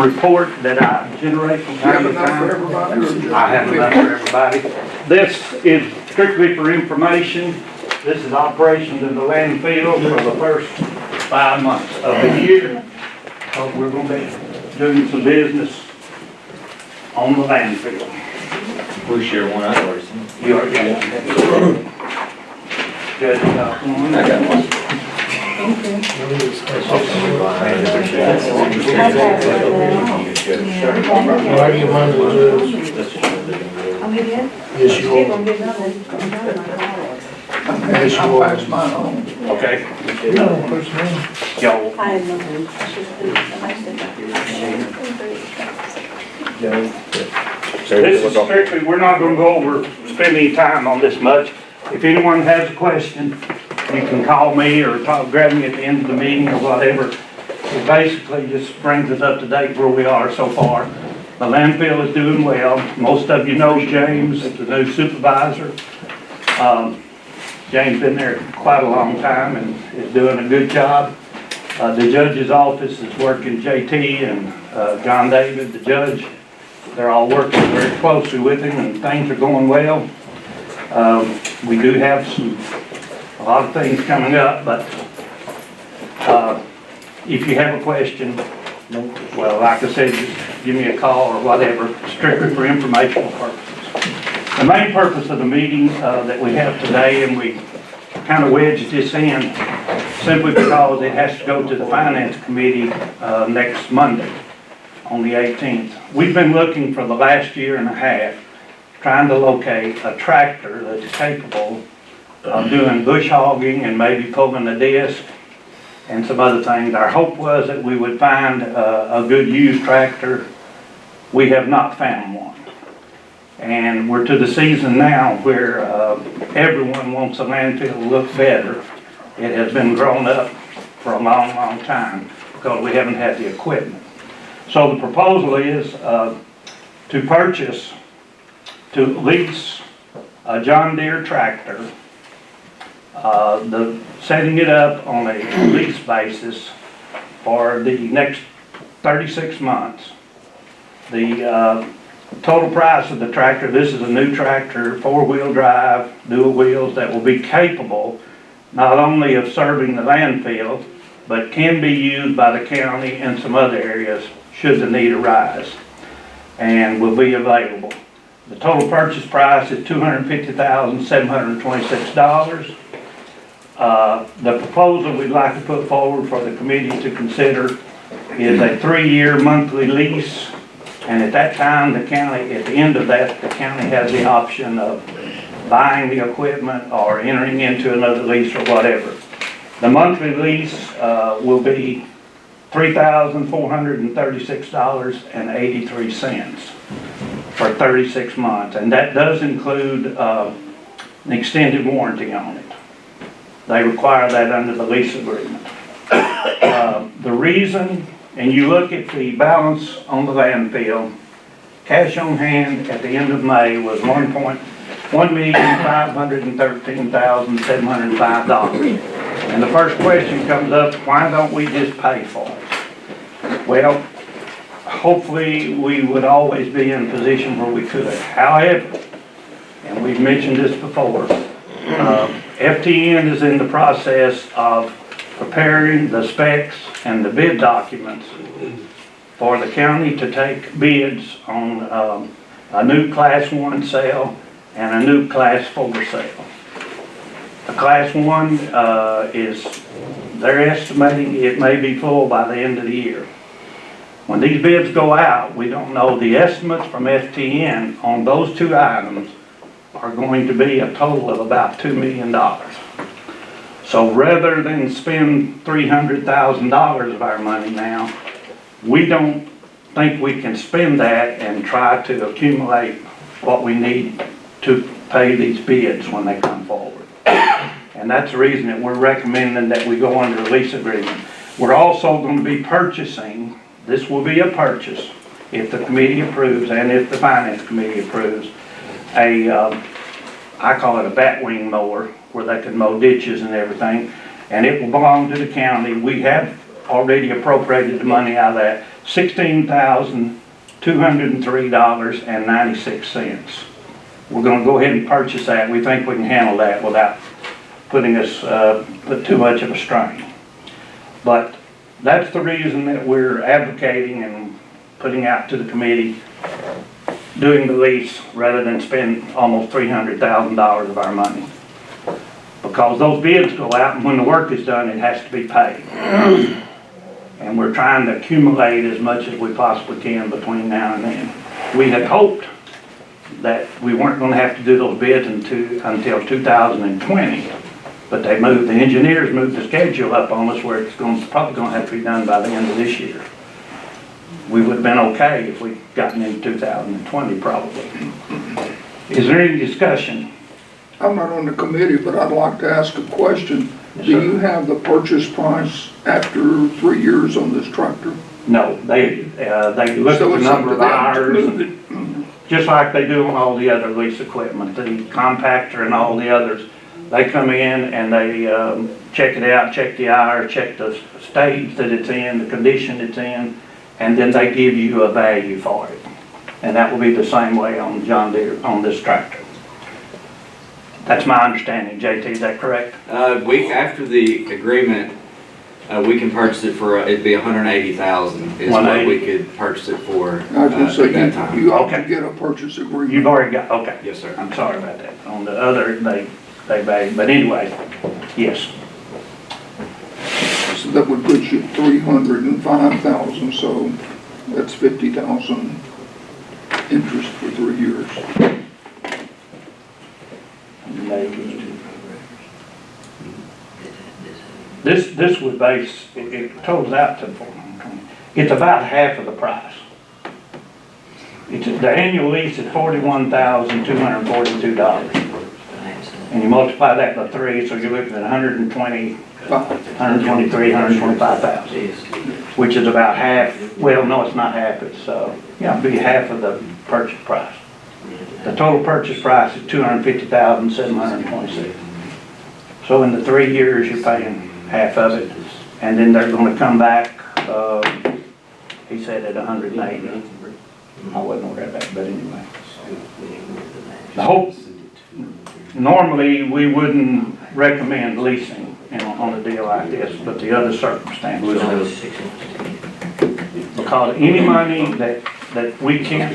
report that I generate from time to time. I have enough for everybody. This is strictly for information. This is operations in the landfill for the first 5 months of the year. We're going to be doing some business on the landfill. We share one hour. You already got it. Judge, you got one? I got one. I give mine to the judge. Oh, he did? Yes, you He are. gonna get another. Yes, you are. Okay. You don't push me. Y'all, I had nothing. I should have this is strictly, we're not gonna go over, spend any time on this much. If anyone has a question, you can call me or grab me at the end of the meeting or whatever. It basically just brings us up to date where we are so far. The landfill is doing well. Most of you know James, the new supervisor. James been there quite a long time and is doing a good job. The judge's office is working, JT and John David, the judge. They're all working very closely with him and things are going well. We do have a lot of things coming up, but if you have a question, well, like I said, just give me a call or whatever, strictly for informational purposes. The main purpose of the meeting that we have today, and we kind of wedged this in simply because it has to go to the Finance Committee next Monday on the 18th. We've been looking for the last year and a half trying to locate a tractor that's capable of doing bush hogging and maybe pulling a disc and some other things. Our hope was that we would find a good used tractor. We have not found one. And we're to the season now where everyone wants a landfill to look better. It has been grown up for a long, long time because we haven't had the equipment. So the proposal is to lease a John Deere tractor, setting it up on a lease basis for the next 36 months. The total price of the tractor, this is a new tractor, 4-wheel drive, dual wheels, that will be capable not only of serving the landfill, but can be used by the county and some other areas should the need arise, and will be available. The total purchase price is $250,726. The proposal we'd like to put forward for the committee to consider is a 3-year monthly lease, and at that time, the county, at the end of that, the county has the option of buying the equipment or entering into another lease or whatever. The monthly lease will be $3,436.83 for 36 months, and that does include an extended warranty on it. They require that under the lease agreement. The reason, and you look at the balance on the landfill, cash on hand at the end of May was $1,513,705. And the first question comes up, why don't we just pay for it? Well, hopefully we would always be in a position where we could. However, and we've mentioned this before, FTN is in the process of preparing the specs and the bid documents for the county to take bids on a new Class 1 sale and a new Class 4 sale. The Class 1 they're estimating it may be full by the end of the year. When these bids go out, we don't know. The estimates from FTN on those two items are going to be a total of about $2 million. So rather than spend $300,000 of our money now, we don't think we can spend that and try to accumulate what we need to pay these bids when they come forward. And that's the reason that we're recommending that we go under a lease agreement. We're also going to be purchasing, this will be a purchase, if the committee approves and if the finance committee approves, I call it a batwing mower, where they can mow ditches and everything, and it will belong to the county. We have already appropriated the money out of that $16,203.96. We're gonna go ahead and purchase that. We think we can handle that without putting us, put too much of a strain. But that's the reason that we're advocating and putting out to the committee, doing the lease rather than spend almost $300,000 of our money. Because those bids go out, and when the work is done, it has to be paid. And we're trying to accumulate as much as we possibly can between now and then. We had hoped that we weren't gonna have to do those bids until 2020, but the engineers moved the schedule up on us where it's probably gonna have to be done by the end of this year. We would've been okay if we'd gotten into 2020 probably. Is there any discussion? I'm not on the committee, but I'd like to ask a question. Yes, Do sir. you have the purchase price after 3 years on this tractor? No, they look at So the it's up number to of them to hours, move it. just like they do on all the other lease equipment, the compactor and all the others. They come in and they check it out, check the hours, check the stage that it's in, the condition it's in, and then they give you a value for it. And that will be the same way on John Deere, on this tractor. That's my understanding. JT, is that correct? After the agreement, we can purchase it for, it'd be 180,000 is what we could purchase it for I was gonna at say, that time. you ought to Okay. get a purchase agreement. You've already got, okay. Yes, sir. I'm sorry about that. On the other, they value, but anyway, yes. So that would put you at 305,000, so that's 50,000 interest for 3 years. This would base, it totals out to, it's about half of the price. The annual lease is $41,242. And you multiply that by 3, so you're looking at 123, 125,000, which is about half, well, no, it's not half, it's, it'd be half of the purchase price. The total purchase price is $250,726. So in the 3 years, you're paying half of it, and then they're gonna come back, he said at 180. I wasn't aware of that, but anyway. The hope, normally, we wouldn't recommend leasing, on a deal like this, but the other circumstances. Because any money that we can't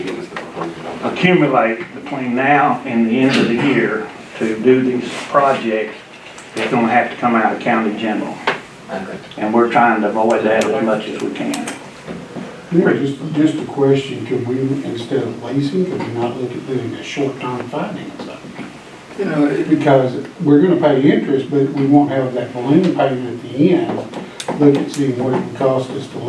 accumulate between now and the end of the year to do these projects is gonna have to come out of county general. And we're trying to avoid that as much as we can. Yeah, just a question, could we, instead of leasing, could we not look at doing a short-term financing? You know, Because we're gonna pay interest, but we won't have that balloon payment at the end. Look at seeing what it would cost us to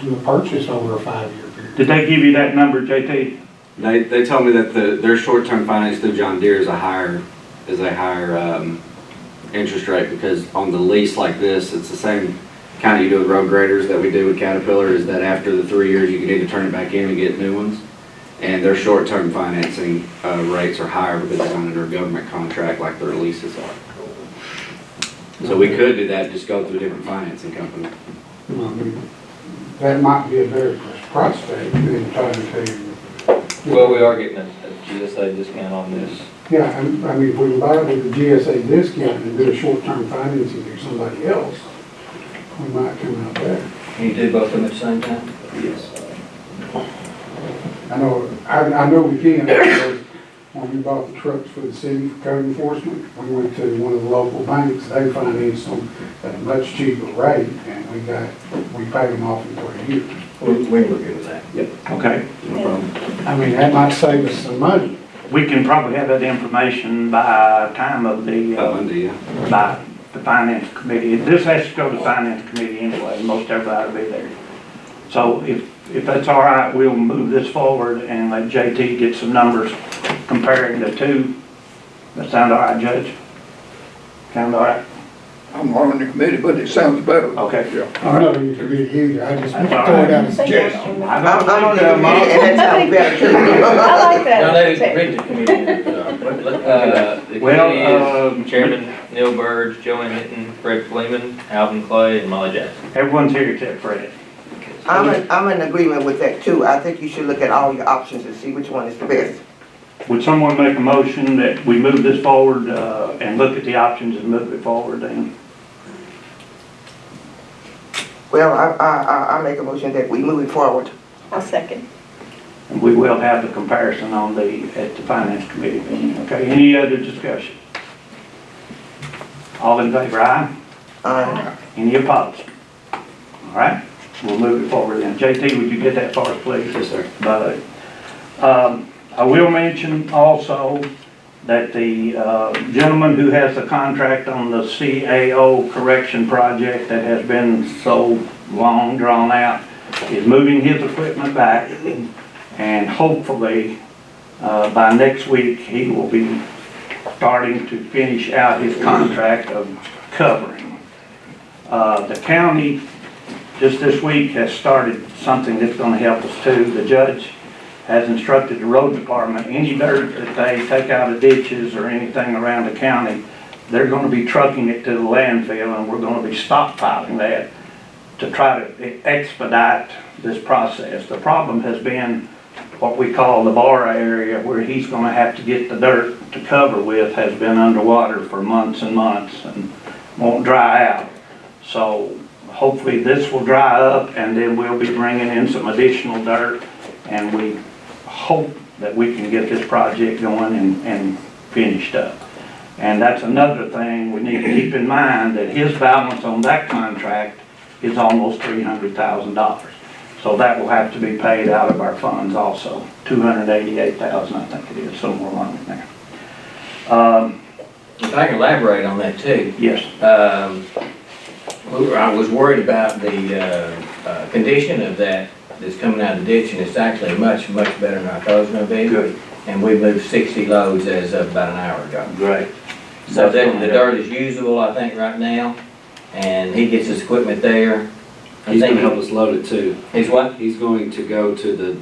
do a purchase over a 5-year period. Did they give you that number, JT? They told me that their short-term finance through John Deere is a higher interest rate, because on the lease like this, it's the same kind of you do with road graders that we do with Caterpillar, is that after the 3 years, you can either turn it back in and get new ones. And their short-term financing rates are higher because it's under a government contract like their leases are. So we could do that, just go through a different financing company. Well, I mean, that might be a better prospect than trying to. Well, we are getting a GSA discount on this. Yeah, I mean, if we buy it with the GSA discount and do a short-term financing through somebody else, we might come out better. Can you do both of them at the same time? Yes. I know we can, because when we bought the trucks for the city for code enforcement, we went to one of the local banks, they financed them at a much cheaper rate, and we paid them off in 3 years. We were good with that. Yep. Okay. No problem. I mean, that might save us some money. We can probably have that information by time of the, Monday, yeah. by the finance committee. This has to go to the finance committee anyway, most everybody will be there. So if that's all right, we'll move this forward and let JT get some numbers comparing the two. That sound all right, Judge? Sound all right? I'm not on the committee, but it sounds better. Okay. Yeah. I'm not in the committee either, I just That's all throw right. it out as a suggestion. I I'm on the committee, and that sounds better too. I like that. No, they read the committee. The Well, committee is Chairman Neil Burge, Joanne Hinton, Fred Fleeman, Alvin Clay, and Molly Jackson. Everyone's here except Fred. I'm in agreement with that too. I think you should look at all your options and see which one is the best. Would someone make a motion that we move this forward, and look at the options and move it forward then? Well, I make a motion that we move it forward. I'll second. And we will have the comparison at the finance committee meeting. Okay, any other discussion? All in favor, aye? Any opposed? All right, we'll move it forward then. JT, would you get that for us, please? Yes, sir. But, I will mention also that the gentleman who has the contract on the CAO correction project that has been so long drawn out is moving his equipment back, and hopefully by next week he will be starting to finish out his contract of covering. The county just this week has started something that's going to help us too. The judge has instructed the road department, any dirt that they take out of ditches or anything around the county, they're going to be trucking it to the landfill, and we're going to be stockpiling that to try to expedite this process. The problem has been what we call the bar area, where he's going to have to get the dirt to cover with, has been underwater for months and months and won't dry out. So hopefully this will dry up, and then we'll be bringing in some additional dirt, and we hope that we can get this project going and finished up. And that's another thing we need to keep in mind, that his balance on that contract is almost $300,000. So that will have to be paid out of our funds also, $288,000, I think it is, somewhere along in there. If I can elaborate on that too. Yes. I was worried about the condition of that that's coming out of the ditch, and it's actually much better than I thought it was going to be. Good. And we moved 60 loads as of about an hour ago. Great. So that the dirt is usable, I think, right now, and he gets his equipment there. He's gonna help us load it too. He's what? He's going to go to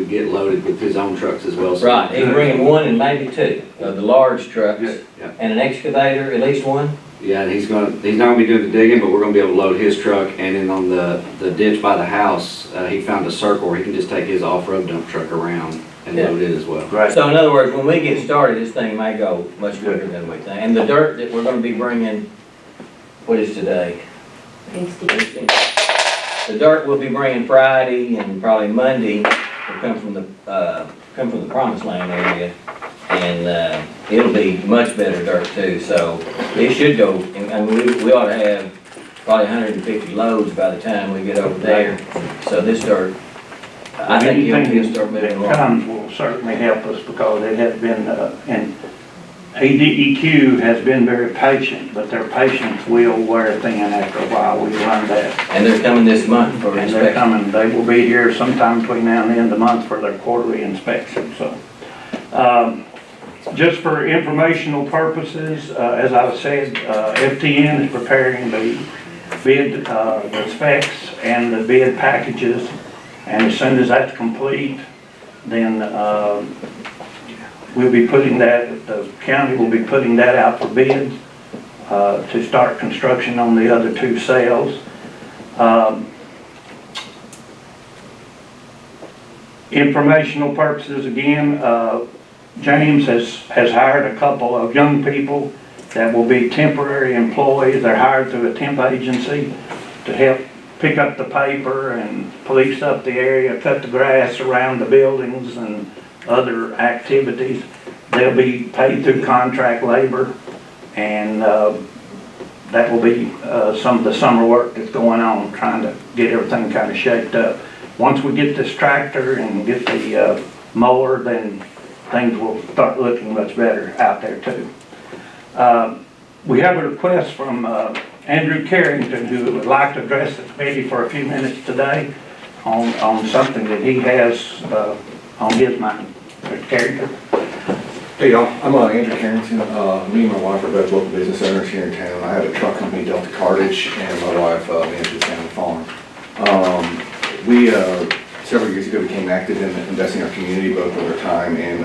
get loaded with his own trucks as well. So- Right, he's bringing one and maybe two of the large trucks, Yeah. and an excavator, at least one. Yeah, and he's not gonna be doing the digging, but we're gonna be able to load his truck, and then on the ditch by the house, he found a circle where he can just take his off-road dump truck around and Yeah. load it as well. Great. So in other words, when we get started, this thing may go much quicker than we think. And the dirt that we're gonna be bringing, what is today? Wednesday. The dirt we'll be bringing Friday and probably Monday will come from the Promised Land area. And, it'll be much better dirt too, so it should go, and we ought to have probably 150 loads by the time we get over there. So this dirt, I think he'll start moving Anything along. that comes will certainly help us, because it has been, and ADEQ has been very patient, but their patience will wear thin after a while. We learned that. And they're coming this month for And they're inspection. coming, they will be here sometime between now and the end of the month for their quarterly inspection, so. Just for informational purposes, as I said, FTN is preparing the bid, the specs and the bid packages, and as soon as that's complete, then we'll be putting that, the county will be putting that out for bid to start construction on the other two sales. Informational purposes again, James has hired a couple of young people that will be temporary employees. They're hired through a temp agency to help pick up the paper and police up the area, cut the grass around the buildings and other activities. They'll be paid through contract labor, and that will be some of the summer work that's going on, trying to get everything kind of shaped up. Once we get this tractor and get the mower, then things will start looking much better out there too. We have a request from Andrew Carrington, who would like to address the committee for a few minutes today on something that he has on his mind. Mr. Carrington. Hey y'all, I'm Andrew Carrington. Me and my wife are both local business owners here in town. I have a truck company, Delta Cartage, and my wife manages a family farm. We several years ago became active in investing in our community, both with our time and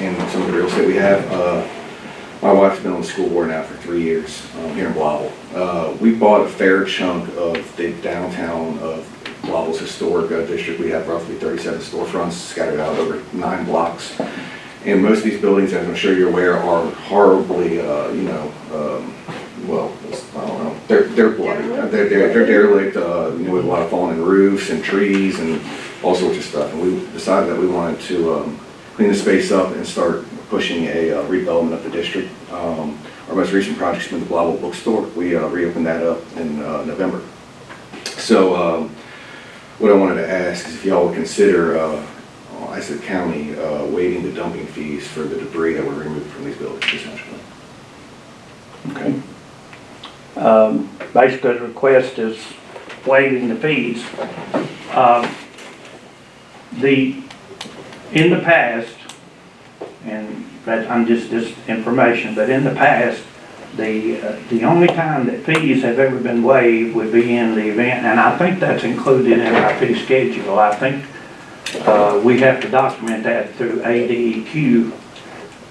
in some of the real estate we have. My wife's been on the school board now for 3 years here in Blauville. We bought a fair chunk of the downtown of Belleville's historic district. We have roughly 37 storefronts scattered out over 9 blocks. And most of these buildings, as I'm sure you're aware, are horribly, well, I don't know, they're bloody. They're derelict, with a lot of falling roofs and trees and all sorts of stuff. And we decided that we wanted to clean the space up and start pushing a redevelopment of the district. Our most recent project's been the Belleville Bookstore. We reopened that up in November. So what I wanted to ask is if y'all would consider, as a county, waiving the dumping fees for the debris that we're removing from these buildings, essentially. Okay. Basically, the request is waiving the fees. In the past, and that I'm just information, but in the past, the only time that fees have ever been waived would be in the event, and I think that's included in our fee schedule. I think we have to document that through ADEQ,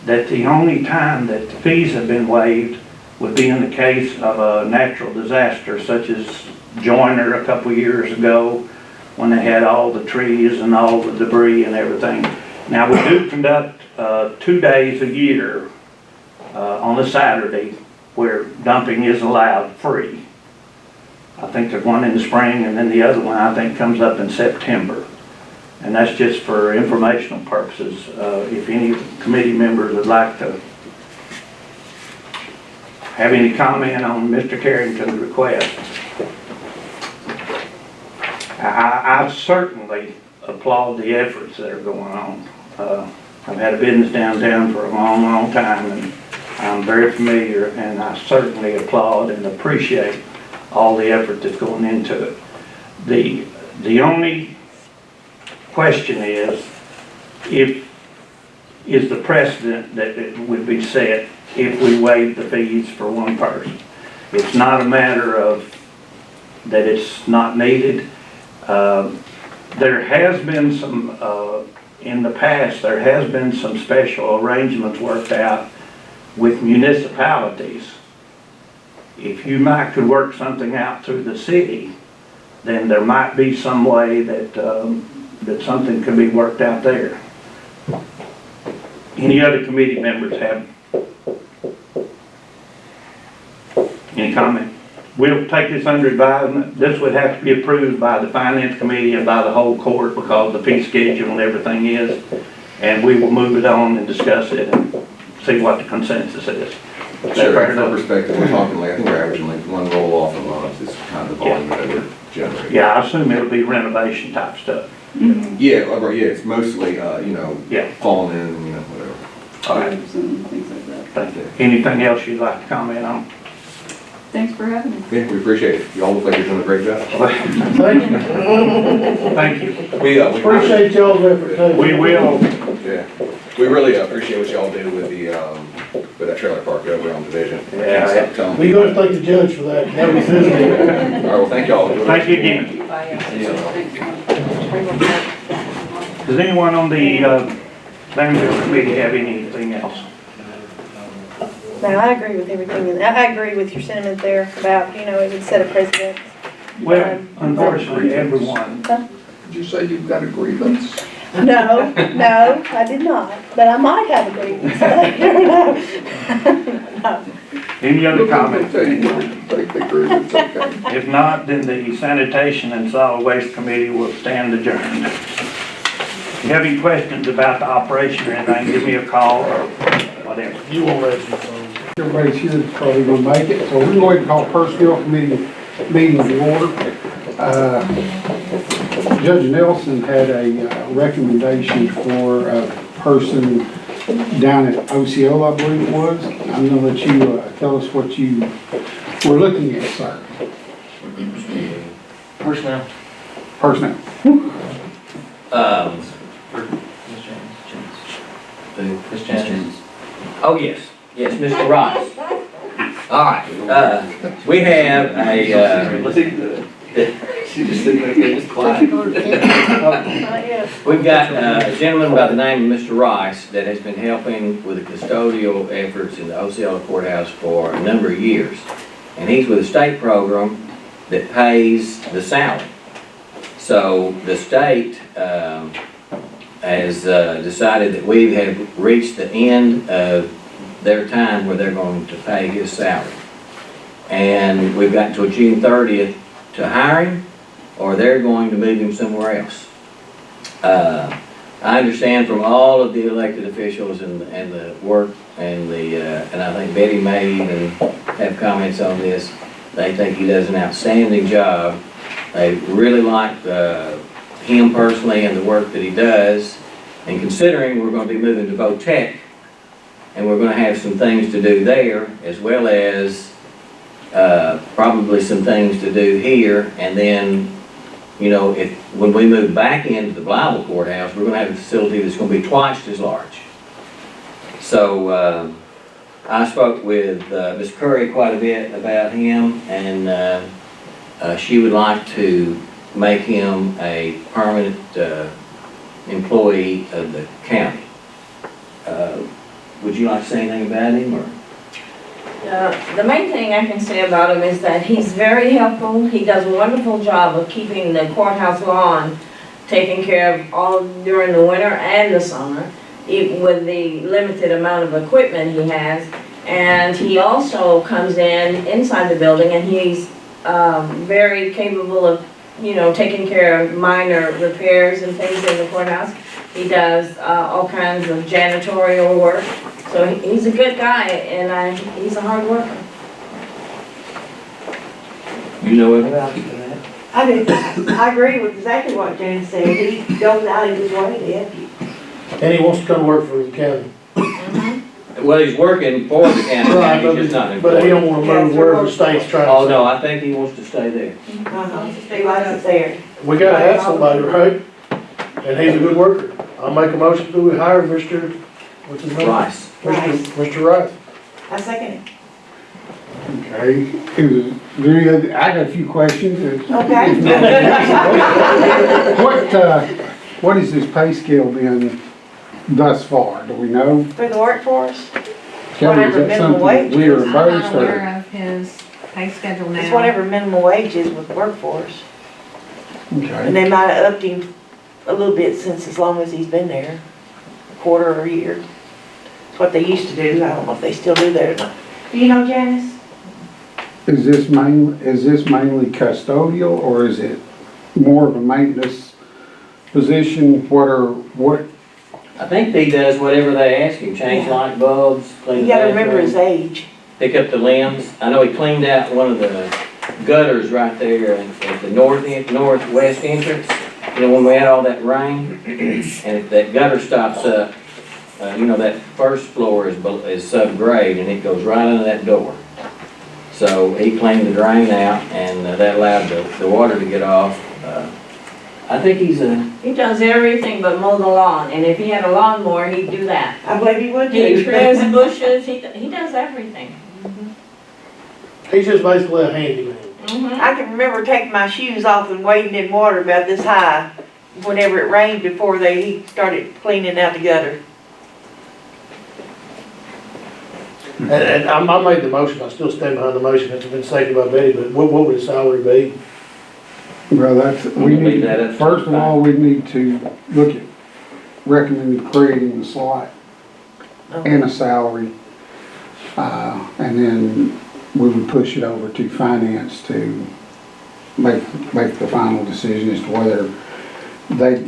that the only time that the fees have been waived would be in the case of a natural disaster such as Joyner a couple years ago when they had all the trees and all the debris and everything. Now, we do conduct 2 days a year on a Saturday where dumping is allowed free. I think there's one in the spring, and then the other one I think comes up in September. And that's just for informational purposes. If any committee members would like to have any comment on Mr. Carrington's request. I certainly applaud the efforts that are going on. I've had a business downtown for a long, long time, and I'm very familiar, and I certainly applaud and appreciate all the effort that's going into it. The only question is the precedent that it would be set if we waive the fees for one person. It's not a matter of that it's not needed. There has been some, in the past, there has been some special arrangements worked out with municipalities. If you might could work something out through the city, then there might be some way that that something could be worked out there. Any other committee members have any comment? We'll take this under advisement. This would have to be approved by the finance committee and by the whole court because the fee schedule and everything is. And we will move it on and discuss it and see what the consensus is. Sure, from our perspective, we're talking like, I think we're averaging like 1 roll off a month is kind of the volume that we're generating. Yeah, I assume it'll be renovation type stuff. Yeah, it's mostly, Yeah. falling in, whatever. All right. And things like that. Thank you. Anything else you'd like to comment on? Thanks for having me. Yeah, we appreciate it. Y'all look like you're doing a great job. Thank you. Thank you. We Appreciate y'all's effort too. We will. Yeah, we really appreciate what y'all do with the, with that trailer park over on Division. Yeah. We gotta thank the judge for that. That was his deal. All right, well, thank y'all. Thank you again. Does anyone on the landfill committee have anything else? No, I agree with everything. I agree with your sentiment there about, it would set a precedent. Well, unfortunately, everyone. Did you say you've got a grievance? No, I did not, but I might have a grievance. No. Any other comments? Take the grievance, okay. If not, then the Sanitation and Solid Waste Committee will stand adjourned. If you have any questions about the operation or anything, give me a call or whatever. You won't let me know. Everybody's here is probably gonna make it, so we're going to call Personnel Committee meeting to order. Judge Nelson had a recommendation for a person down at OCO, I believe it was. I'm gonna let you tell us what you were looking at, sir. Personnel. Personnel. Ms. James. Oh, yes, Mr. Rice. All right, we have She just sitting there just quiet. we've got a gentleman by the name of Mr. Rice that has been helping with the custodial efforts in the Osceola Courthouse for a number of years. And he's with a state program that pays the salary. So the state has decided that we have reached the end of their time where they're going to pay his salary. And we've got until June 30th to hire him, or they're going to move him somewhere else. I understand from all of the elected officials and the work and and I think Betty may even have comments on this, they think he does an outstanding job. They really like him personally and the work that he does. And considering we're going to be moving to VOTEC, and we're going to have some things to do there, as well as probably some things to do here, and then, you know, when we move back into the Blyville courthouse, we're going to have a facility that's going to be twice as large. So I spoke with Ms. Curry quite a bit about him, and she would like to make him a permanent employee of the county. Would you like to say anything about him, or? The main thing I can say about him is that he's very helpful. He does a wonderful job of keeping the courthouse lawn taken care of all during the winter and the summer, even with the limited amount of equipment he has. And he also comes inside the building, and he's very capable of, you know, taking care of minor repairs and things in the courthouse. He does all kinds of janitorial work. So he's a good guy, and he's a hard worker. You know him? I do. I agree with exactly what Jan said. He goes out of his way to help you. And he wants to come work for the county. Well, he's working for the county, Right, he's just not but he employed. don't want to move wherever the state's trying to. Oh, no, I think he wants to stay there. Stay right there. We gotta have somebody, right? And he's a good worker. I'll make a motion to hire Mr., what's his name? Rice. Mr. Rice. I second it. Okay, I got a few questions. Okay. What has this pay scale been thus far, do we know? For the workforce, Kelly, is whatever that minimum something wage we are is. I'm not reimbursed or? aware of his pay schedule now. it's whatever minimum wage is with the workforce. And Okay, they might have upped him a little bit since as long as he's been there, a quarter or a year. It's what they used to do. I don't know if they still do that or not. Do you know, Janice? is this mainly custodial or is it more of a maintenance position? What, I think he does whatever they ask him, change Yeah. light bulbs, clean You the gotta remember his bathroom, age. pick up the limbs. I know he cleaned out one of the gutters right there at the northwest entrance. You know, when we had all that rain, and if that gutter stops up, you know, that first floor is subgrade, and it goes right under that door. So he cleaned the drain out, and that allowed the water to get off. I think he's He does everything but mow the lawn, and if he had a lawnmower, he'd do that. I believe he would He too. trims bushes, he does everything. He's just basically a handyman. I can remember taking my shoes off and wading in water about this high whenever it rained before he started cleaning out the gutter. And I made the motion, I still stand behind the motion, it's been seconded by Betty, but what would his salary be? well, we Leave need, that up to first of the all, we need to look at recommending creating the slot and a salary. And then we would push it over to finance to make the final decision as to whether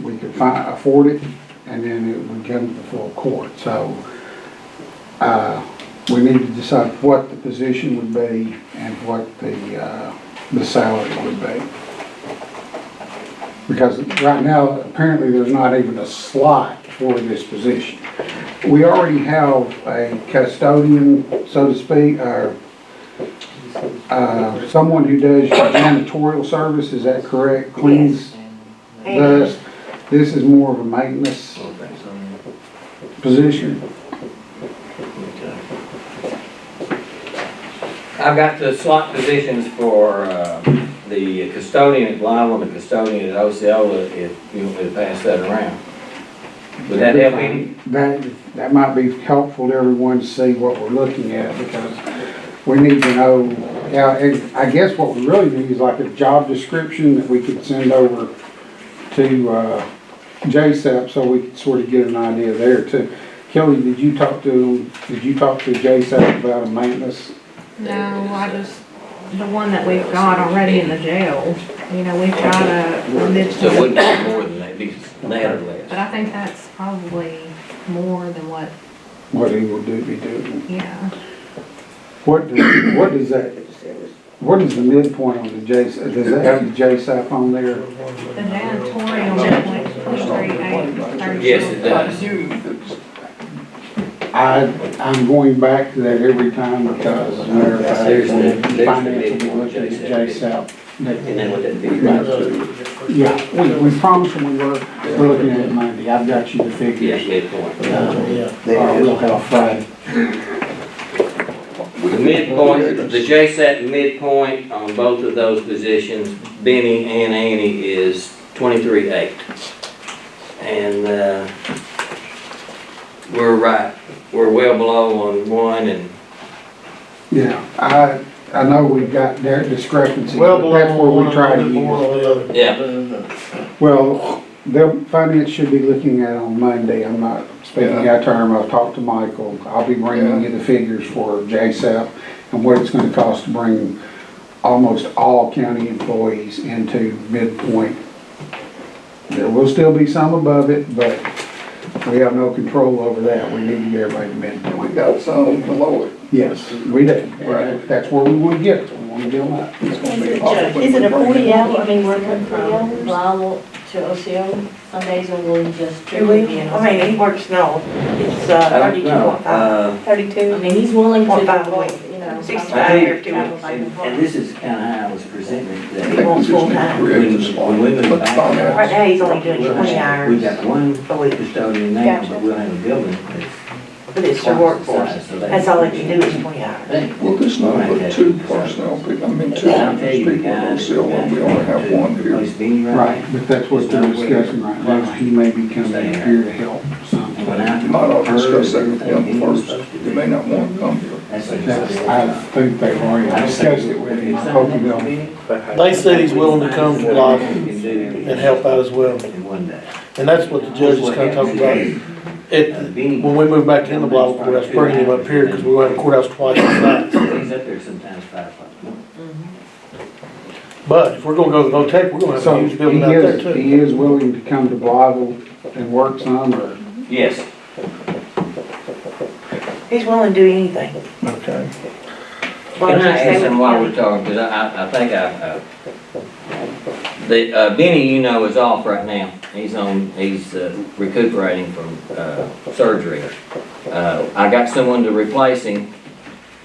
we could afford it, and then it would come to the full court. So, we need to decide what the position would be and what the salary would be. Because right now, apparently there's not even a slot for this position. We already have a custodian, so to speak, or someone who does janitorial service, is that correct? Cleans, does. This is more of a maintenance position. I've got the slot positions for the custodian at Blyville and the custodian at Osceola, if you want me to pass that around. Would that help any? That might be helpful to everyone to see what we're looking at, because we need to know, I guess what we really need is like a job description that we could send over JSAP, so we could sort of get an idea there too. Kelly, did you talk to JSAP about a maintenance? No, I just, the one that we've got already in the jail, you know, we've got a mid. So it wouldn't be more than that, be that or less. But I think that's probably more than what, What he will be doing. yeah. What is the midpoint on the JSAP? Does it have the JSAP on there? The janitorial midpoint is 3.8, Yes, it does. I'm going back to that every time because as a matter of fact, There's the finance will be midpoint looking at JSAP. And then what that'd be. Yeah, we promised them we're looking at it Monday. I've got you the Yeah, figures. midpoint. We'll have Friday. The midpoint, the JSAT midpoint on both of those positions, Benny and Annie, is 23.8. And, we're right, we're well below on one and. Yeah, I know we've got their discrepancy, Well but below that's where one we try to and more use. on the other. Yeah. Well, the finance should be looking at on Monday. I'm not speaking out of term. I've talked to Michael. I'll be bringing you the figures for JSAP and what it's gonna cost to bring almost all county employees into midpoint. There will still be some above it, but we have no control over that. We need to get everybody to We midpoint. got some below it. Yes, we do. That's where we wanna get it. We wanna get them up. It's gonna be Is possible. it a 40 hour, I mean, Working working 40 hours? from Lowell to OCO, some days we'll just Do we? I mean, he works now, it's I don't 32.5. know. 32? I mean, he's willing to, 0.5 a week. you know. 65 here, too. And this is kinda how I was presenting I it. think He wants we just need to full-time. create the spot. When we move Put back- finance. Right now, he's only doing 20 We've hours got one a week, custodian now, Gotcha. but we'll have a building but it's their workforce. That's all they can do is 20 hours. that's. Well, this not put two personnel people, two people in Seal, and we only have one here. Right, but that's what they're discussing right now. He may be coming in here to help some. You might ought to discuss that with them first. You may not want to come here. That's, I think they've already discussed it with him. I hope you don't. They said he's willing to come to Lodge and help out as well. And that's what the judge is kind of talking about. When we move back in the Blythe courthouse, bringing him up here, because we're going to courthouse twice the size. He's up there sometimes 5 o'clock. But if we're gonna go to the VOTEC, we're gonna have So a huge building out there too. he is willing to come to Blythe and work some, or? Yes. He's willing to do anything. Okay. Can I ask him while we're talking, because I think Benny, you know, is off right now. He's recuperating from surgery. I got someone to replace him,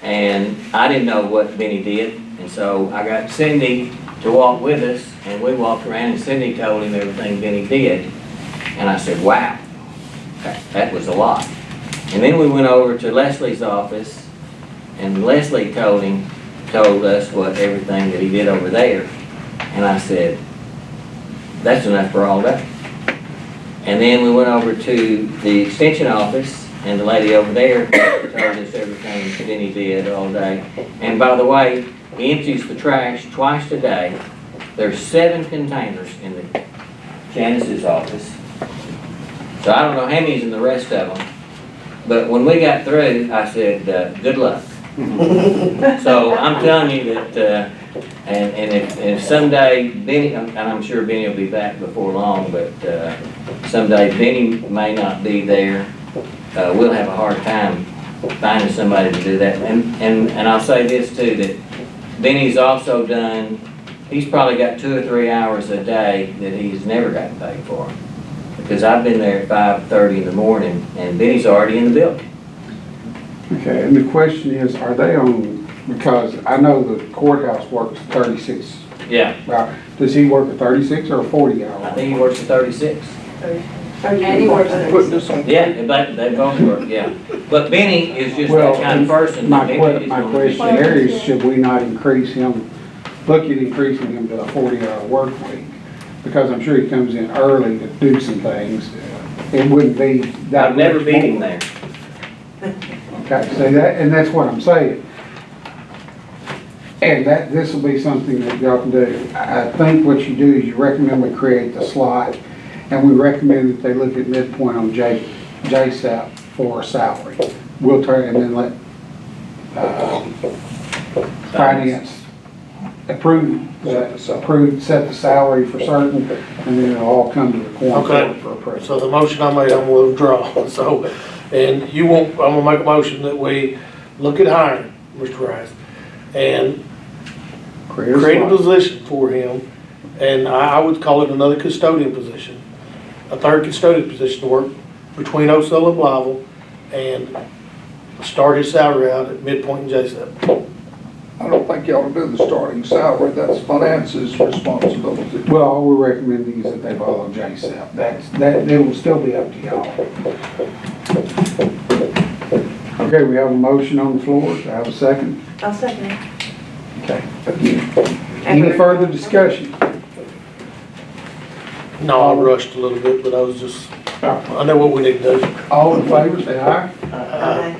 and I didn't know what Benny did, and so I got Cindy to walk with us, and we walked around, and Cindy told him everything Benny did, and I said, wow, that was a lot. And then we went over to Leslie's office, and Leslie told us what everything that he did over there. And I said, that's enough for all that. And then we went over to the extension office, and the lady over there told us everything Benny did all day. And by the way, he empties the trash twice a day. There's 7 containers in the Janice's office. So I don't know how many's in the rest of them. But when we got through, I said, good luck. So I'm telling you that, and if someday Benny, and I'm sure Benny will be back before long, but someday Benny may not be there, we'll have a hard time finding somebody to do that. And I'll say this too, that Benny's also done, he's probably got 2 or 3 hours a day that he's never gotten paid for. Because I've been there at 5:30 in the morning, and Benny's already in the building. Okay, and the question is, are they on, because I know the courthouse works 36. Yeah, Does he work a 36 or a 40 hour? I think he works at 36. And he works at Put this on. Yeah, they both work, yeah. But Benny is just Well, that kind of person. My that Benny is my gonna question be- there is, should we not increase him, look at increasing him to a 40-hour work week? Because I'm sure he comes in early to do some things. It wouldn't be that. I've never much beat him more. there. Okay, so that, and that's what I'm saying. And that, this will be something that y'all can do. I think what you do is you recommend we create the slot, and we recommend that they look at midpoint on JSAP for a salary. We'll turn, and then let, finance set the salary for certain, and then it'll all come to the point Okay. for approval. So the motion I made, I'm gonna withdraw, so, and you won't, I'm gonna make a motion that we look at hiring Mr. Rice and create a position for him, and I would call it another custodian position, a third custodian position to work between Osceola and Blytheville, and start his salary out at midpoint in JSAP. I don't think you ought to do the starting salary, that's finance's responsibility. Well, all we're recommending is that they follow JSAP. That, it will still be up to y'all. Okay, we have a motion on the floor. Do I have a second? I'll second it. Okay. Any further discussion? No, I rushed a little bit, but I was just, I know what we need to do. All in favor, say aye. Aye.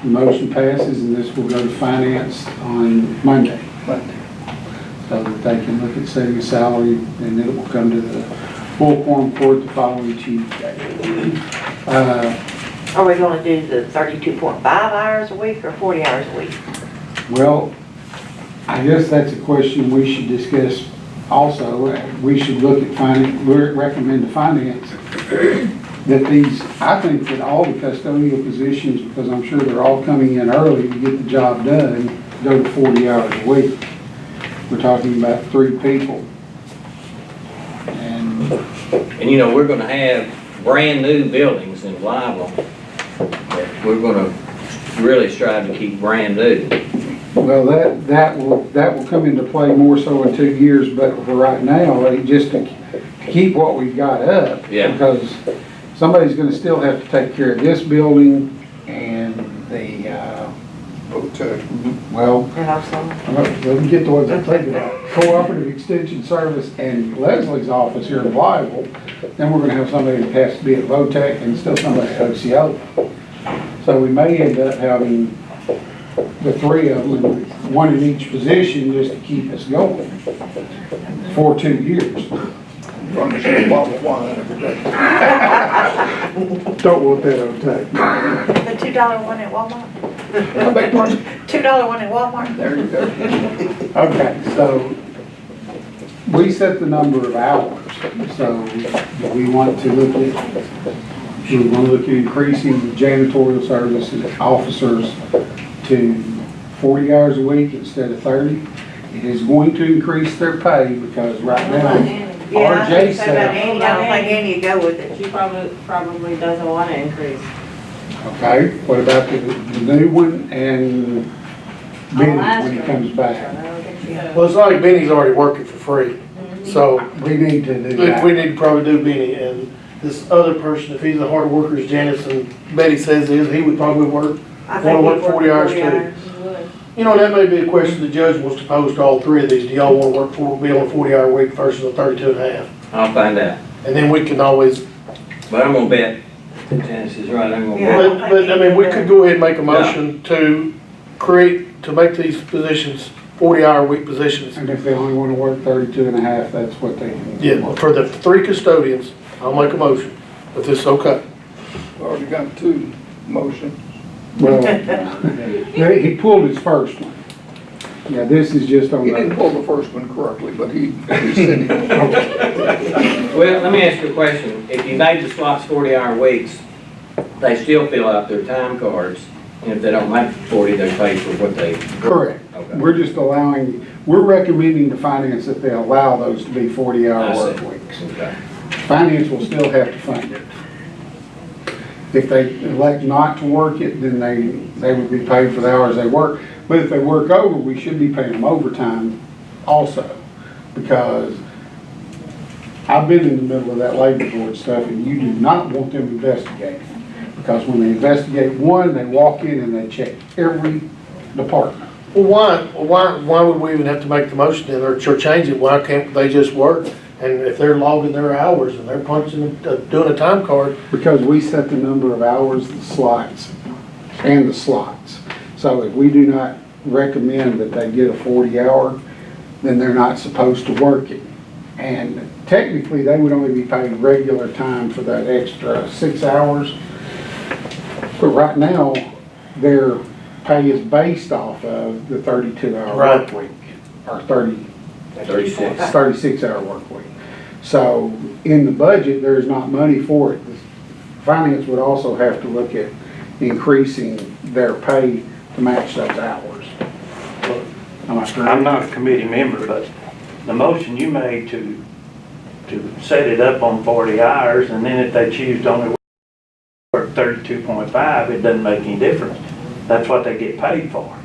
The motion passes, and this will go to finance on Monday. So that they can look at setting a salary, and it will come to the full quorum court the following Tuesday. Are we gonna do the 32.5 hours a week or 40 hours a week? Well, I guess that's a question we should discuss also. We should look at recommend to finance that these, I think that all the custodial positions, because I'm sure they're all coming in early to get the job done, go to 40 hours a week. We're talking about 3 people. And you know, we're gonna have brand new buildings in Blytheville that we're gonna really strive to keep brand new. Well, that will come into play more so in 2 years, but for right now, just to keep what we've got up. Yeah. Because somebody's gonna still have to take care of this building and the, well, And also, let me get the ones I think about. Cooperative Extension Service and Leslie's office here in Blytheville. Then we're gonna have somebody that has to be at VOTEC and still somebody at OCO. So we may end up having the 3 of them, one in each position, just to keep us going for 2 years. Furnish a bottle of wine every day. Don't want that on tape. the $2 one at Walmart? I beg your pardon? $2 one at Walmart? There you go. Okay, so we set the number of hours, so we want to look at increasing the janitorial services officers to 40 hours a week instead of 30. It is going to increase their pay because right now, Yeah, I think so, but RJ Annie, I don't think Annie would go with it. She probably doesn't want to increase. okay, what about the new one and Benny when he comes back? Well, it's not like Benny's already working for free, so We need to do we that. need to probably do Benny, and this other person, if he's a hard worker as Janice and Betty says he is, he would probably work, I wanna think work he'd 40 hours too. You know, that may be a question the judge wants to pose to all 3 of these. Do y'all wanna be on a 40-hour week versus a 32 and a half? I'll find out. And then we can always, But I'm gonna bet Janice is right, I'm gonna Yeah. bet. but I mean, we could go ahead and make a motion to make these positions 40-hour week positions. And if they only want to work 32 and a half, that's what they can. Yeah, for the 3 custodians, I'll make a motion, if this is okay. Already got 2 motions. Well, he pulled his first one. Yeah, this is just on He didn't the, pull the first one correctly, but he said he. Well, let me ask you a question. If you made the slots 40-hour weeks, they still fill out their time cards, and if they don't make 40, they pay for what they. correct. Okay. We're recommending to finance that they allow those to be 40-hour I work see. weeks. Okay. Finance will still have to fund it. If they elect not to work it, then they would be paid for the hours they work. But if they work over, we should be paying them overtime also. Because I've been in the middle of that labor board stuff, and you do not want them investigating. Because when they investigate one, they walk in and they check every department. Well, why would we even have to make the motion then, or change it? Why can't they just work? And if they're logging their hours and they're punching, doing a time card, Because we set the number of hours, the slots, and the slots. So if we do not recommend that they get a 40-hour, then they're not supposed to work it. And technically, they would only be paid regular time for that extra 6 hours. But right now, their pay is based off of the 32-hour Right. work week, or 36. 36-hour work week. So in the budget, there's not money for it. Finance would also have to look at increasing their pay to match those hours. Am I correct? I'm not a committee member, but the motion you made to set it up on 40 hours, and then if they choose to only work 32.5, it doesn't make any difference. That's what they get paid for.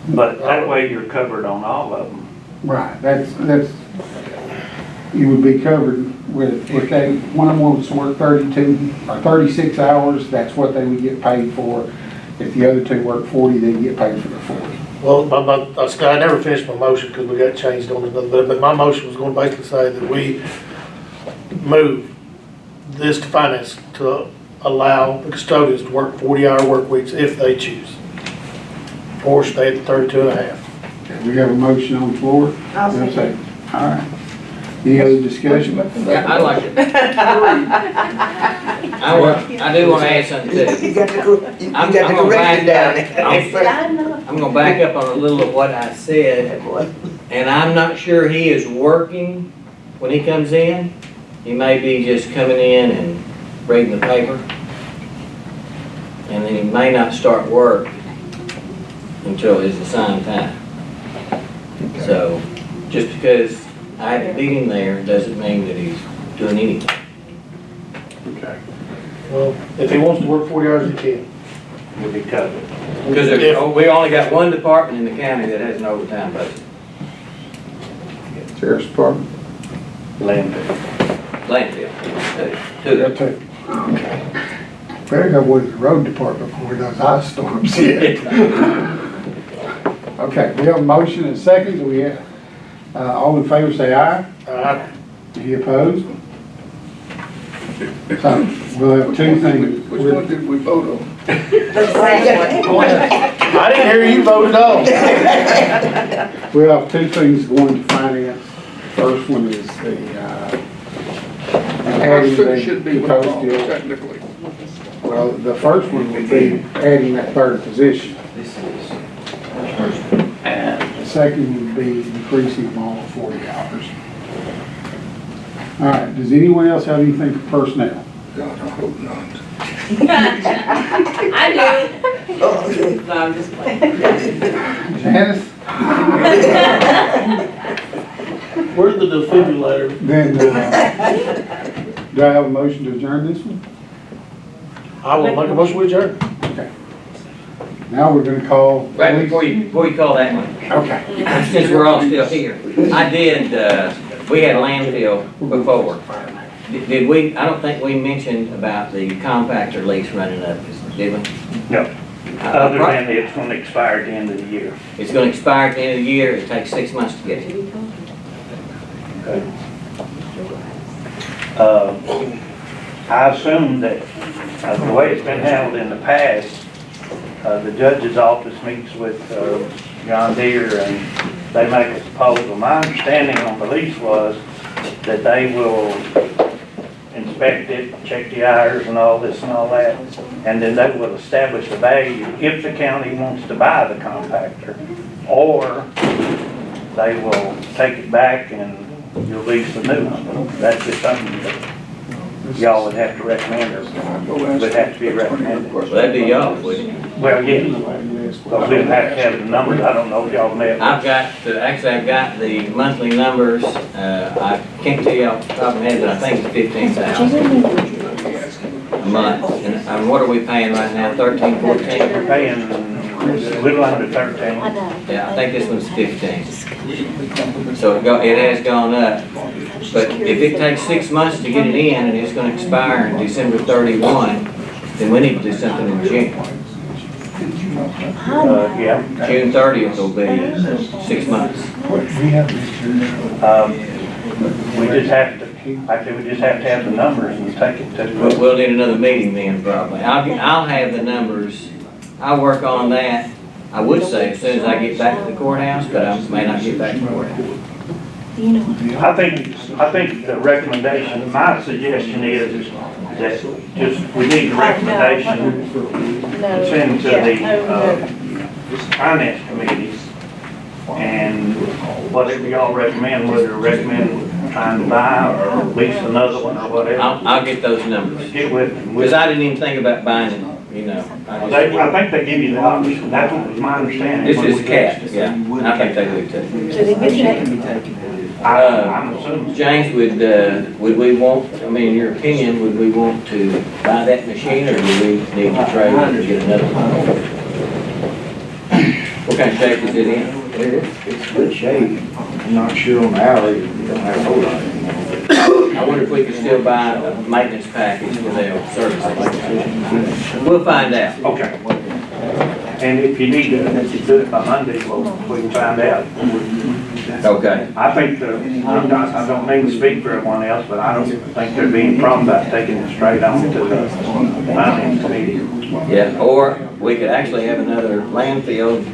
But that way you're covered on all of them. Right, that's, you would be covered with, if they, one of them wants to work 32 or 36 hours, that's what they would get paid for. If the other two work 40, they get paid for the 40. Well, I never finished my motion because we got changed on it, but my motion was going to basically say that we move this to finance to allow the custodians to work 40-hour work weeks if they choose, or stay at 32 and a half. Okay, we have a motion on the floor. I'll Have a second. second. All right. Any other discussion? Yeah, I like it. I do want to add something too. You got the, I'm correction gonna back down up. there. I'm gonna back up on a little of what I said, and I'm not sure he is working when he comes in. He may be just coming in and reading the paper, and then he may not start work until his assigned time. So, just because I had to beat him there doesn't mean that he's doing anything. Okay. Well, if he wants to work 40 hours, he can. We'll be covered. Because we only got one department in the county that has an overtime budget. Sheriff's Department? Landfill. Two. Better go with the road department before those ice storms hit. Okay, we have a motion and seconds. We have, all in favor say aye. Aye. Any opposed? So we'll have two things. Which one did we vote on? I didn't hear you vote at all. We'll have two things going to finance. First one is the, adding It should be the withdrawn post deal. technically. Well, the first one would be adding that third position. And the second would be increasing them all to 40 hours. All right, does anyone else have anything for personnel? God, I hope not. I do. No, I'm just playing. Janice? Where's the defibrillator? Then, do I have a motion to adjourn this one? I will make a motion with adjourn. Okay. Now we're gonna call. Right before you call that one, Okay. since we're all still here, I did, we had landfill before. Did we, I don't think we mentioned about the compactor lease running up, did we? No, other than it's going to expire at the end of the year. It's gonna expire at the end of the year, it takes 6 months to get it. I assume that the way it's been handled in the past, the judge's office meets with John Deere and they make a proposal. My understanding on the lease was that they will inspect it, check the hours and all this and all that, and then they will establish the value if the county wants to buy the compactor, or they will take it back and you'll lease the new one. That's just something that y'all would have to recommend, or would have to be recommended. Well, that'd be y'all, wouldn't it? Well, yes, but we'll have to have the numbers. I don't know if y'all met. I've got the monthly numbers, I can't tell you off the top of my head, but I think it's 15,000 a month. And what are we paying right now, 13, 14? We're paying a little under 13. Yeah, I think this one's 15. So it has gone up. But if it takes 6 months to get it in and it's gonna expire in December 31, then we need to do something in June. Yeah. June 30th will be 6 months. We just have to, actually, we just have to have the numbers and take it to. We'll need another meeting then, probably. I'll have the numbers. I'll work on that. I would say as soon as I get back to the courthouse, but I may not get back to the courthouse. I think the recommendation, my suggestion is that just, we need the recommendation No. sent to Yeah. the finance committee, and whatever y'all recommend, whether recommend trying to buy or lease another one or whatever. I'll get those numbers. Get with them. Because I didn't even think about buying it, you know. I think they give you the option, that's what was my understanding. This when is we capped, fixed it. yeah, and I think they do too. Did it get taken? I'm assuming. James, would we want, I mean, in your opinion, would we want to buy that machine, or do we need to trade it and get another one? What kind of shape is it in? It's good shape. I'm not sure on the alley, you don't have a whole lot anymore. I wonder if we could still buy a maintenance package where they'll service it like that. We'll find out. Okay. And if you need to do it by Monday, we can find out. Okay. I think I don't mean to speak for everyone else, but I don't think there'd be any problem about taking it straight on to the finance committee. Yeah, or we could actually have another landfill,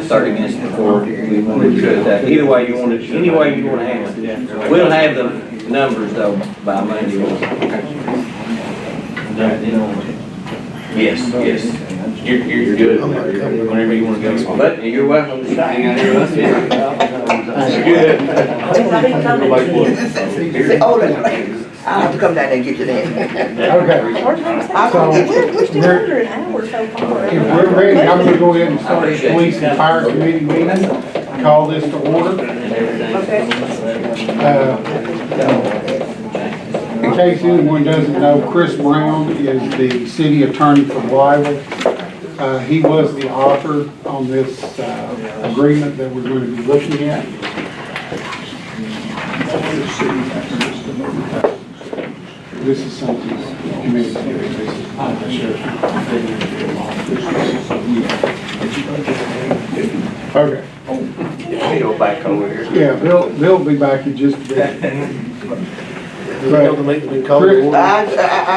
30 minutes before we wanted to do that. Either way you want it, any way you want to handle it. We'll have the numbers though by Monday. Yes, yes. You're good. Whenever you want to go. But you're welcome to stay. I'll have to come down there and get you then. Okay, I'll come get you. We're still under an hour so far. if we're ready, I'm gonna go ahead and start the police and fire committee meeting, call this to order. In case anyone doesn't know, Chris Brown is the city attorney for Blythe. He was the author on this agreement that we're going to be looking at. This is something the committee. Okay. Go back over here. Yeah, Bill will be back in just a bit.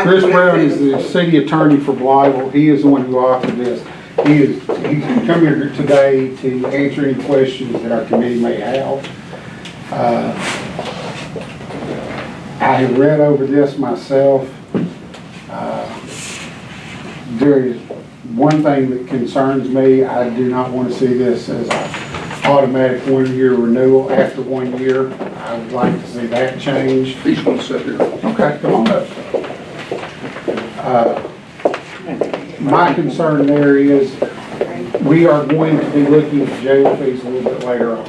Chris Brown is the city attorney for Blythe. He is the one who authored this. He's come here today to answer any questions that our committee may have. I have read over this myself. There is one thing that concerns me. I do not want to see this as an automatic one-year renewal after 1 year. I would like to see that changed. He's gonna sit here. Okay, come on up. My concern there is, we are going to be looking at jail fees a little bit later on.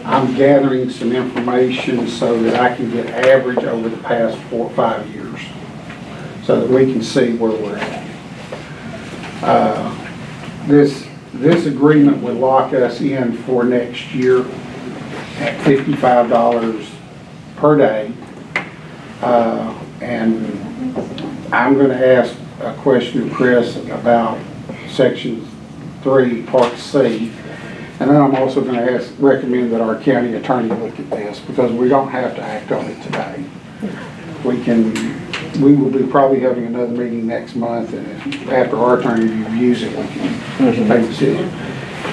I'm gathering some information so that I can get average over the past 4 or 5 years, so that we can see where we're at. This agreement would lock us in for next year at $55 per day. And I'm going to ask a question of Chris about Section 3, Part C. And then I'm also going to recommend that our county attorney look at this, because we don't have to act on it today. We will be probably having another meeting next month, and after our attorney reviews it, we can make a decision.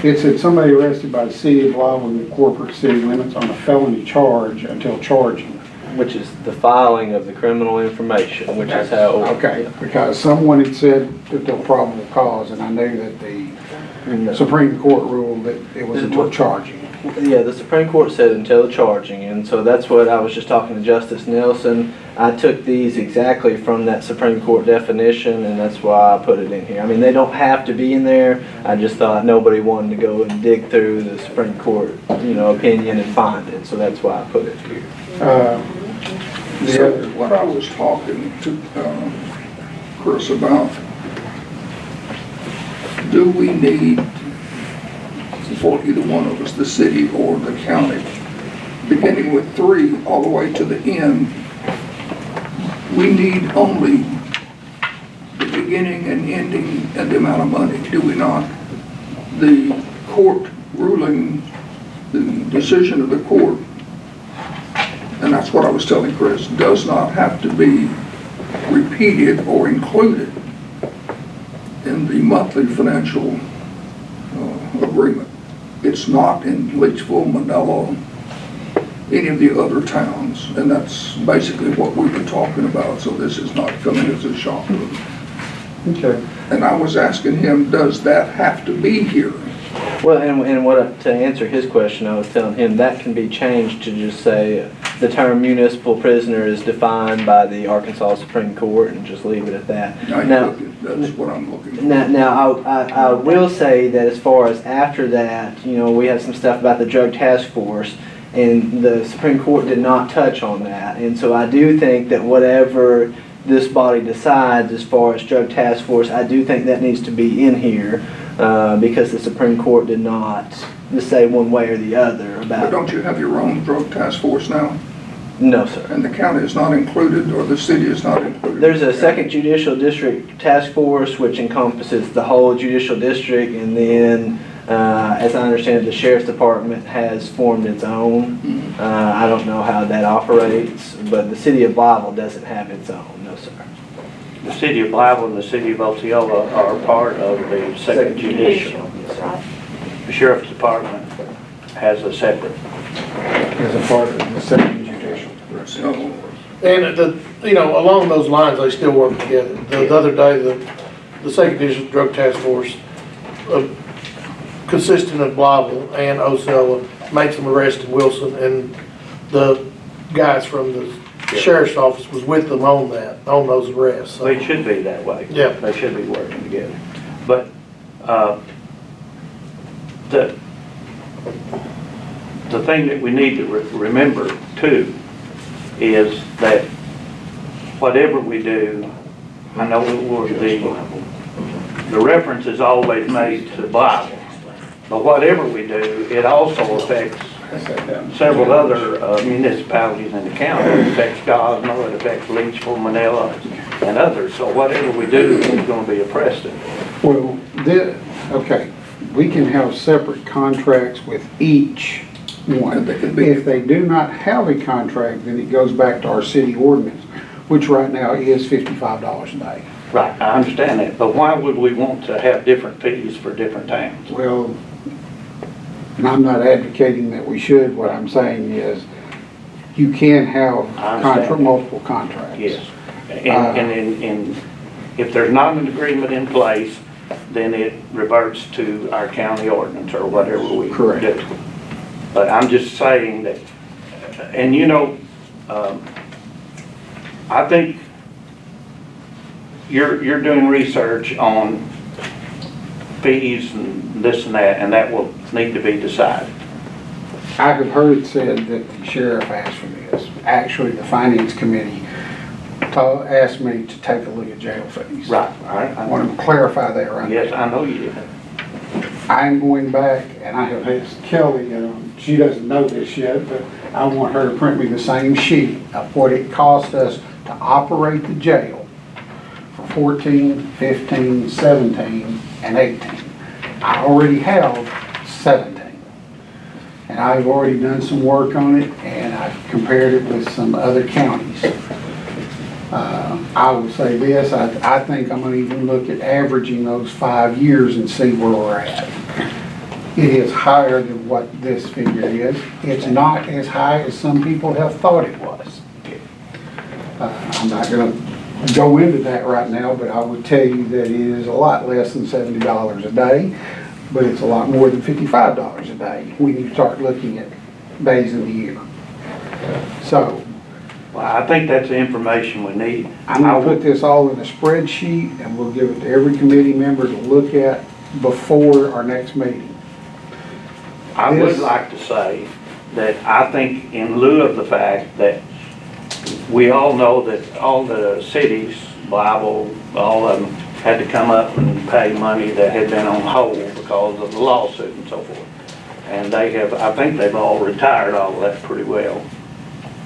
It said somebody arrested by the city of Blythe within the corporate city limits on a felony charge until charging. Which is the filing of the criminal information, which is how. Okay, because someone had said that the probable cause, and I knew that the Supreme Court ruled that it was until charging. Yeah, the Supreme Court said until charging, and so that's what I was just talking to Justice Nelson. I took these exactly from that Supreme Court definition, and that's why I put it in here. I mean, they don't have to be in there. I just thought nobody wanted to go and dig through the Supreme Court, opinion and find it, so that's why I put it here. So what I was talking to Chris about, do we need, for either one of us, the city or the county, beginning with 3 all the way to the end, we need only the beginning and ending and the amount of money, do we not? The court ruling, the decision of the court, and that's what I was telling Chris, does not have to be repeated or included in the monthly financial agreement. It's not in Leachville, Manila, any of the other towns, and that's basically what we were talking about, so this is not coming as a shock. Okay. And I was asking him, does that have to be here? Well, and what, to answer his question, I was telling him that can be changed to just say the term municipal prisoner is defined by the Arkansas Supreme Court and just leave it at that. Now, That's what I'm looking for. now I will say that as far as after that, you know, we have some stuff about the drug task force, and the Supreme Court did not touch on that. And so I do think that whatever this body decides as far as drug task force, I do think that needs to be in here. Because the Supreme Court did not say one way or the other But about. don't you have your own drug task force now? No, sir. And the county is not included, or the city is not included? There's a second judicial district task force which encompasses the whole judicial district, and then, as I understand it, the sheriff's department has formed its own. I don't know how that operates, but the city of Blytheville doesn't have its own, no, sir. The city of Blytheville and the city of Osceola are part of the second judicial. The sheriff's department has a separate. As a part of the second judicial. So, And you know, along those lines, they still work together. The other day, the second district drug task force, consisting of Blytheville and Osceola, made some arrests in Wilson, and the guys from the sheriff's office was with them on those arrests. So. They should be that way. Yeah. They should be working together. But, the thing that we need to remember too is that whatever we do, I know the reference is always made to the Bible, but whatever we do, it also affects several other municipalities in the county. It affects Gosnell, it affects Leachville, Manila, and others. So whatever we do is going to be a precedent. Well, okay, we can have separate contracts with each one. If they do not have a contract, then it goes back to our city ordinance, which right now is $55 a day. Right, I understand that, but why would we want to have different fees for different towns? Well, and I'm not advocating that we should. What I'm saying is you can have multiple contracts. Yes, and if there's not an agreement in place, then it reverts to our county ordinance or whatever we do. Correct. But I'm just saying that, and you know, I think you're doing research on fees and this and that will need to be decided. I have heard it said that the sheriff asked for this. Actually, the finance committee asked me to take a look at jail fees. Right. I want to clarify that right now. Yes, I know you did. I'm going back, and I have asked Kelly, she doesn't know this yet, but I want her to print me the same sheet of what it cost us to operate the jail for 14, 15, 17, and 18. I already have 17. And I've already done some work on it, and I've compared it with some other counties. I will say this, I think I'm going to even look at averaging those 5 years and see where we're at. It is higher than what this figure is. It's not as high as some people have thought it was. I'm not going to go into that right now, but I would tell you that it is a lot less than $70 a day, but it's a lot more than $55 a day when you start looking at days in the year. So, Well, I think that's the information we need. I'm going to put this all in a spreadsheet, and we'll give it to every committee member to look at before our next meeting. I would like to say that I think in lieu of the fact that we all know that all the cities, Blytheville, all of them had to come up and pay money that had been on hold because of the lawsuit and so forth. And they have, I think they've all retired all of that pretty well.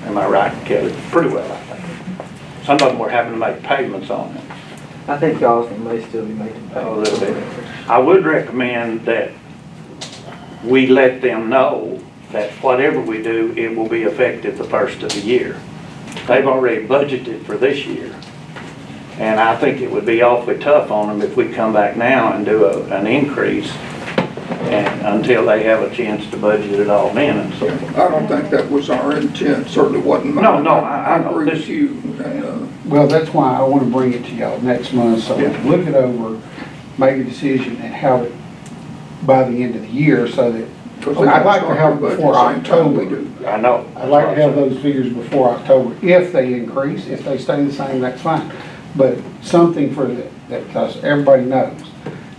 Am I right, Kelly? Pretty well, I think. Some of them were having to make payments on it. I think Gosnell may still be making A little bit. I would recommend that we let them know that whatever we do, it will be effective the first of the year. They've already budgeted for this year. And I think it would be awfully tough on them if we come back now and do an increase. And until they have a chance to budget it all in and so forth. I don't think that was our intent, certainly wasn't mine. No, I know. agree with you, and, Well, that's why I want to bring it to y'all next month, so we can look it over, make a decision, and have it by the end of the year, so that, I'd like to have it before October. I know. I'd like to have those figures before October. If they increase, if they stay the same, that's fine. But something for that, because everybody knows.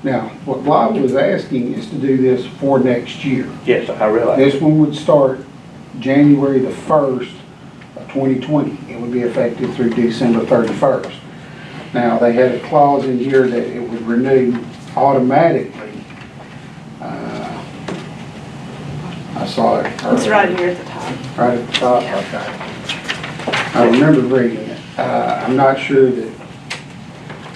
Now, what Bob was asking is to do this for next year. Yes, I realize. This one would start January the 1st of 2020. It would be effective through December 31st. Now, they had a clause in here that it would renew automatically. I saw it. It's right here at the top. Right at the top, okay. I remember reading it. I'm not sure that,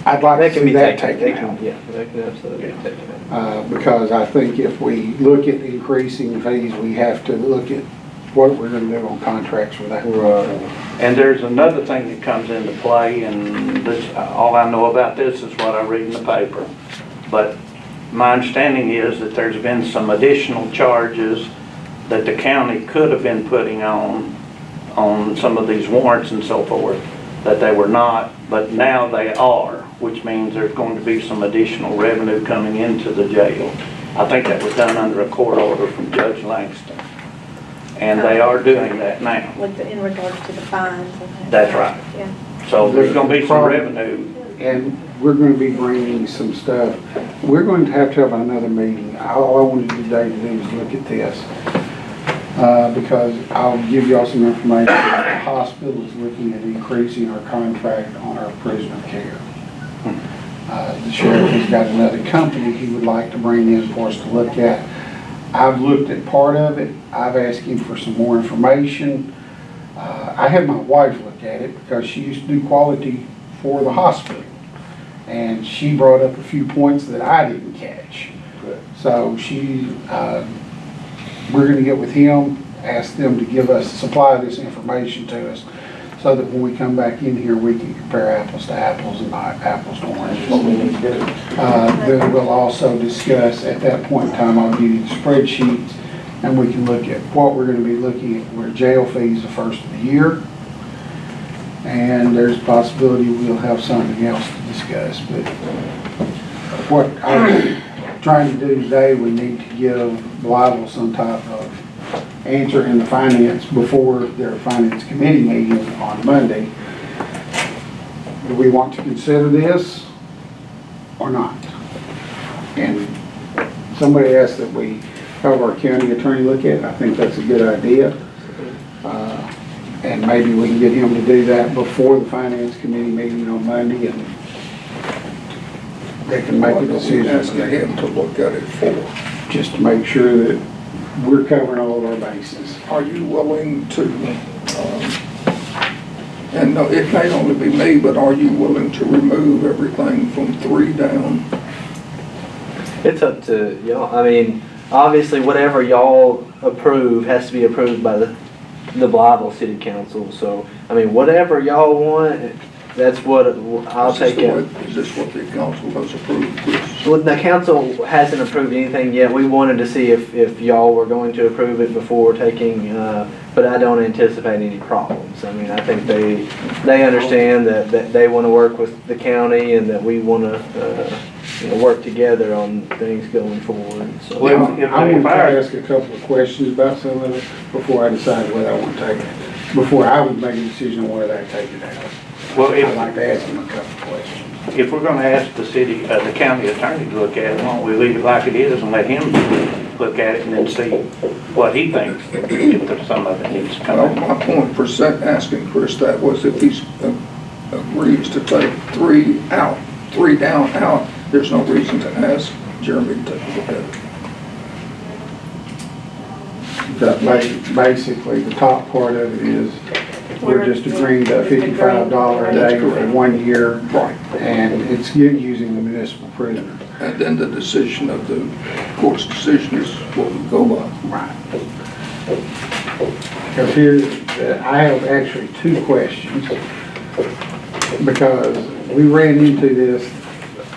I'd like They to can see be that taken, taken out. yeah, they can absolutely be taken out. Because I think if we look at increasing fees, we have to look at what we're gonna do on contracts with that. And there's another thing that comes into play, and this, all I know about this is what I read in the paper. But my understanding is that there's been some additional charges that the county could have been putting on some of these warrants and so forth, that they were not, but now they are, which means there's going to be some additional revenue coming into the jail. I think that was done under a court order from Judge Langston. And they are doing that now. In regards to the fines and that. That's right. Yeah. So there's gonna be some revenue. And we're gonna be bringing some stuff. We're going to have another meeting. All I wanted today to do is look at this. Because I'll give y'all some information. The hospital is looking at increasing our contract on our prisoner care. The sheriff has got another company he would like to bring in for us to look at. I've looked at part of it. I've asked him for some more information. I had my wife look at it because she used to do quality for the hospital. And she brought up a few points that I didn't catch. So we're gonna get with him, ask them to supply this information to us, so that when we come back in here, we can compare apples to apples and not apples to oranges. Then we'll also discuss, at that point in time, I'll give you the spreadsheets, and we can look at what we're gonna be looking at, where jail fees the first of the year. And there's a possibility we'll have something else to discuss, but what I'm trying to do today, we need to give Blythe some type of answer in the finance before their finance committee meeting on Monday. Do we want to consider this or not? And somebody asked that we have our county attorney look at it. I think that's a good idea. And maybe we can get him to do that before the finance committee meeting on Monday, and they can make a decision. asking him to look at it for. Just to make sure that we're covering all of our bases. Are you willing to, and no, it may only be me, but are you willing to remove everything from 3 down? It's up to y'all. I mean, obviously, whatever y'all approve has to be approved by the Blytheville City Council. So, I mean, whatever y'all want, that's what I'll take it. Is this what the council has approved? Well, the council hasn't approved anything yet. We wanted to see if y'all were going to approve it before taking, but I don't anticipate any problems. I mean, I think they understand that they want to work with the county and that we want to work together on things going forward. So. Well, I want to ask a couple of questions about some of it before I decide whether I want to take it, before I would make a decision on whether I take it out. Well, I'd like to ask him a couple of questions. if we're gonna ask the county attorney to look at it, why don't we leave it like it is and let him look at it and then see what he thinks, if there's some of it needs to come Well, out. my point for asking Chris that was if he agrees to take 3 out, 3 down, out, there's no reason to ask Jeremy to take a look at it. Basically, the top part of it is, we're just agreeing to $55 a day for 1 year. Right. And it's using the municipal prisoner. And then the decision of the court's decision is what we go by. Right. Because here, I have actually 2 questions. Because we ran into this,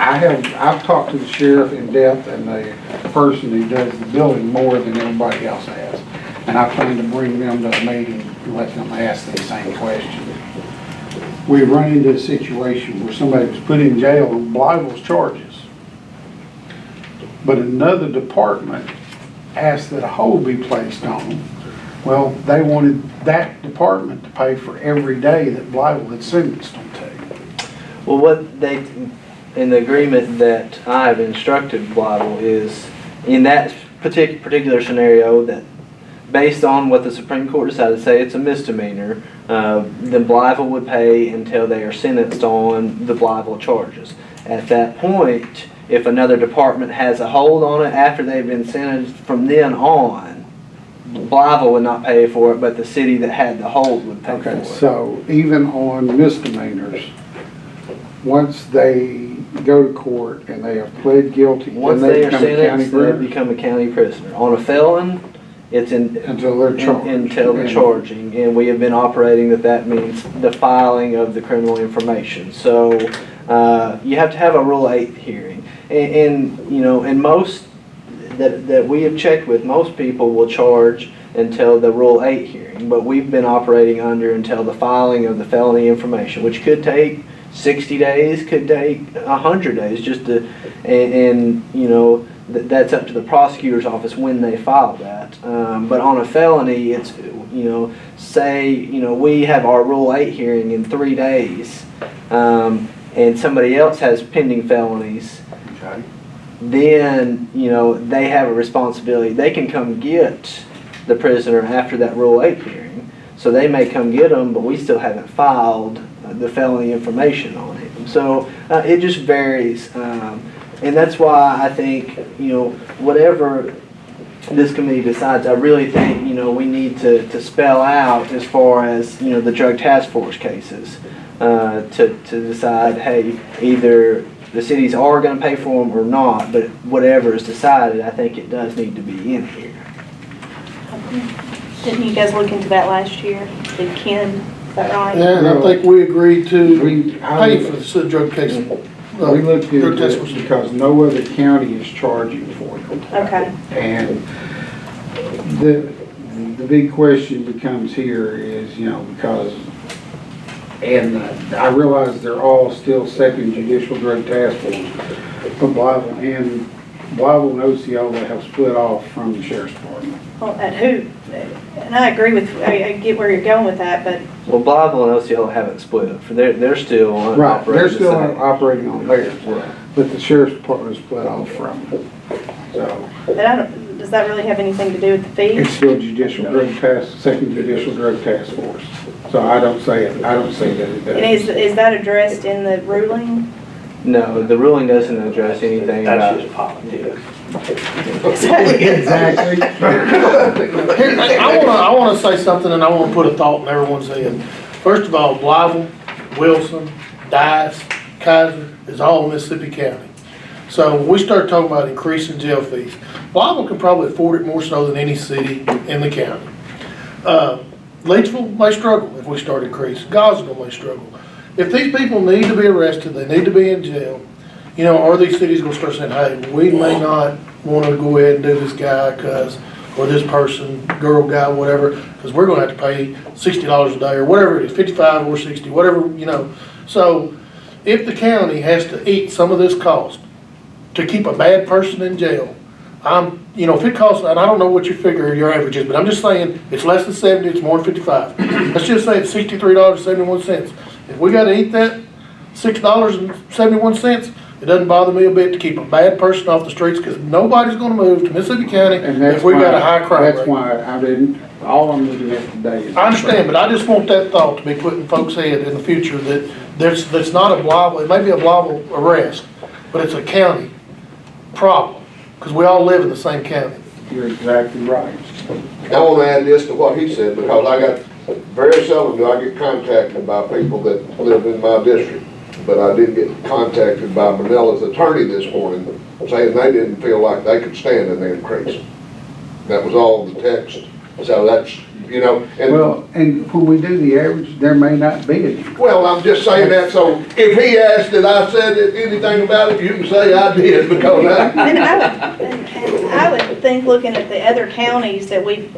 I've talked to the sheriff in depth and the person who does the building more than everybody else has. And I plan to bring them to a meeting and let them ask these same questions. We run into a situation where somebody was put in jail on libelous charges. But another department asked that a hold be placed on them. Well, they wanted that department to pay for every day that Blythe had sentenced them to. Well, what they, in the agreement that I have instructed Blythe is, in that particular scenario, that based on what the Supreme Court decided to say it's a misdemeanor, then Blythe would pay until they are sentenced on the Blythe charges. At that point, if another department has a hold on it after they've been sentenced, from then on, Blythe would not pay for it, but the city that had the hold would pay for it. So even on misdemeanors, once they go to court and they have pled guilty, Once then they are become a county sentenced, they prisoner become a county prisoner. On a felon, it's until they're charged. until the charging, and we have been operating that means the filing of the criminal information. So you have to have a Rule 8 hearing, and you know, and most that we have checked with, most people will charge until the Rule 8 hearing, but we've been operating under until the filing of the felony information, which could take 60 days, could take 100 days, just to, and you know, that's up to the prosecutor's office when they file that. But on a felony, it's, you know, say, you know, we have our Rule 8 hearing in 3 days, and somebody else has pending felonies, Okay. then, you know, they have a responsibility. They can come get the prisoner after that Rule 8 hearing. So they may come get them, but we still haven't filed the felony information on him. So it just varies. And that's why I think, you know, whatever this committee decides, I really think, you know, we need to spell out as far as, you know, the drug task force cases, to decide, hey, either the cities are going to pay for them or not, but whatever is decided, I think it does need to be in here. Didn't you guys look into that last year? Did Ken, is that right? Yeah, and I think we agreed to pay for the drug case. We looked into it because no other county is charging for them. Okay. And the big question becomes here is, you know, because, and I realize they're all still second judicial drug task force, but Blythe and Osceola have split off from the sheriff's department. Well, at who? And I agree with, I get where you're going with that, but Well, Blythe and Osceola haven't split. They're still Right, operating they're the still same. operating on theirs, Right. but the sheriff's department is split off from it. So, but I don't, does that really have anything to do with the it's fees? still judicial drug task, second judicial drug task force. So I don't say that it And is does. that addressed in the ruling? No, the ruling doesn't address anything That's about. just politics. Exactly. Here, I wanna say something, and I wanna put a thought in everyone's head. First of all, Blythe, Wilson, Dice, Kaiser is all Mississippi County. So when we start talking about increasing jail fees, Blythe can probably afford it more so than any city in the county. Leedsville may struggle if we start increasing. Gosnell may struggle. If these people need to be arrested, they need to be in jail, you know, are these cities gonna start saying, hey, we may not wanna go ahead and do this guy or this person, girl, guy, whatever, because we're gonna have to pay $60 a day or whatever it is, 55 or 60, whatever, you know. So if the county has to eat some of this cost to keep a bad person in jail, you know, if it costs, and I don't know what you figure your average is, but I'm just saying it's less than 70, it's more than 55. Let's just say it's $63.71. If we gotta eat that $6.71, it doesn't bother me a bit to keep a bad person off the streets, because nobody's gonna move to Mississippi County And that's if we got a high crime rate. That's why I didn't, all I'm looking at today is. I understand, but I just want that thought to be put in folks' head in the future, that that's not a Blythe, it may be a Blythe arrest, but it's a county problem, because we all live in the same county. You're exactly right. I want to add this to what he said, because I got, very seldom do I get contacted by people that live in my district. But I did get contacted by Manella's attorney this morning, saying they didn't feel like they could stand an increase. That was all the text. So that's you know, and, Well, and when we do the average, there may not be any. well, I'm just saying that, so if he asked that I said anything about it, you can say I did, because And I would think, looking at the other counties that we've,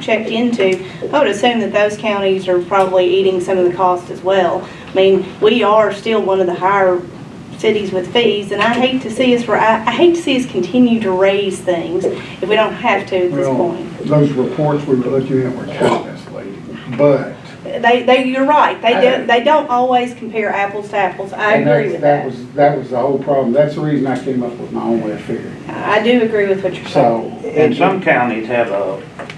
checked into, I would assume that those counties are probably eating some of the cost as well. I mean, we are still one of the higher cities with fees, and I hate to see us continue to raise things if we don't have to at this Well, point. those reports we were looking at were kind of misleading, but. You're right, they don't always compare apples to apples, I and agree with that. That was the whole problem. That's the reason I came up with my own way of figuring. I do agree with what you're saying. So, And some counties have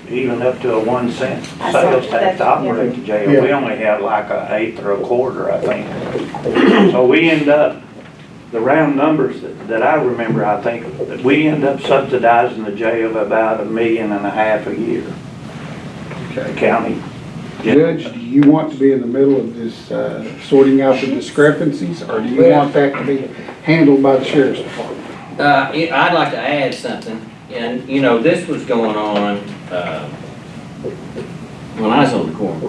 even up to a 1 cent I saw sales tax that, to operate the jail. Yeah. We only have like a eighth or a quarter, I think. So we end up, the round numbers that I remember, I think, that we end up subsidizing the jail about $1.5 million a year. The county. Judge, do you want to be in the middle of this sorting out the discrepancies, or do you want that to be handled by the sheriff's department? I'd like to add something, and, this was going on, when I was on the court.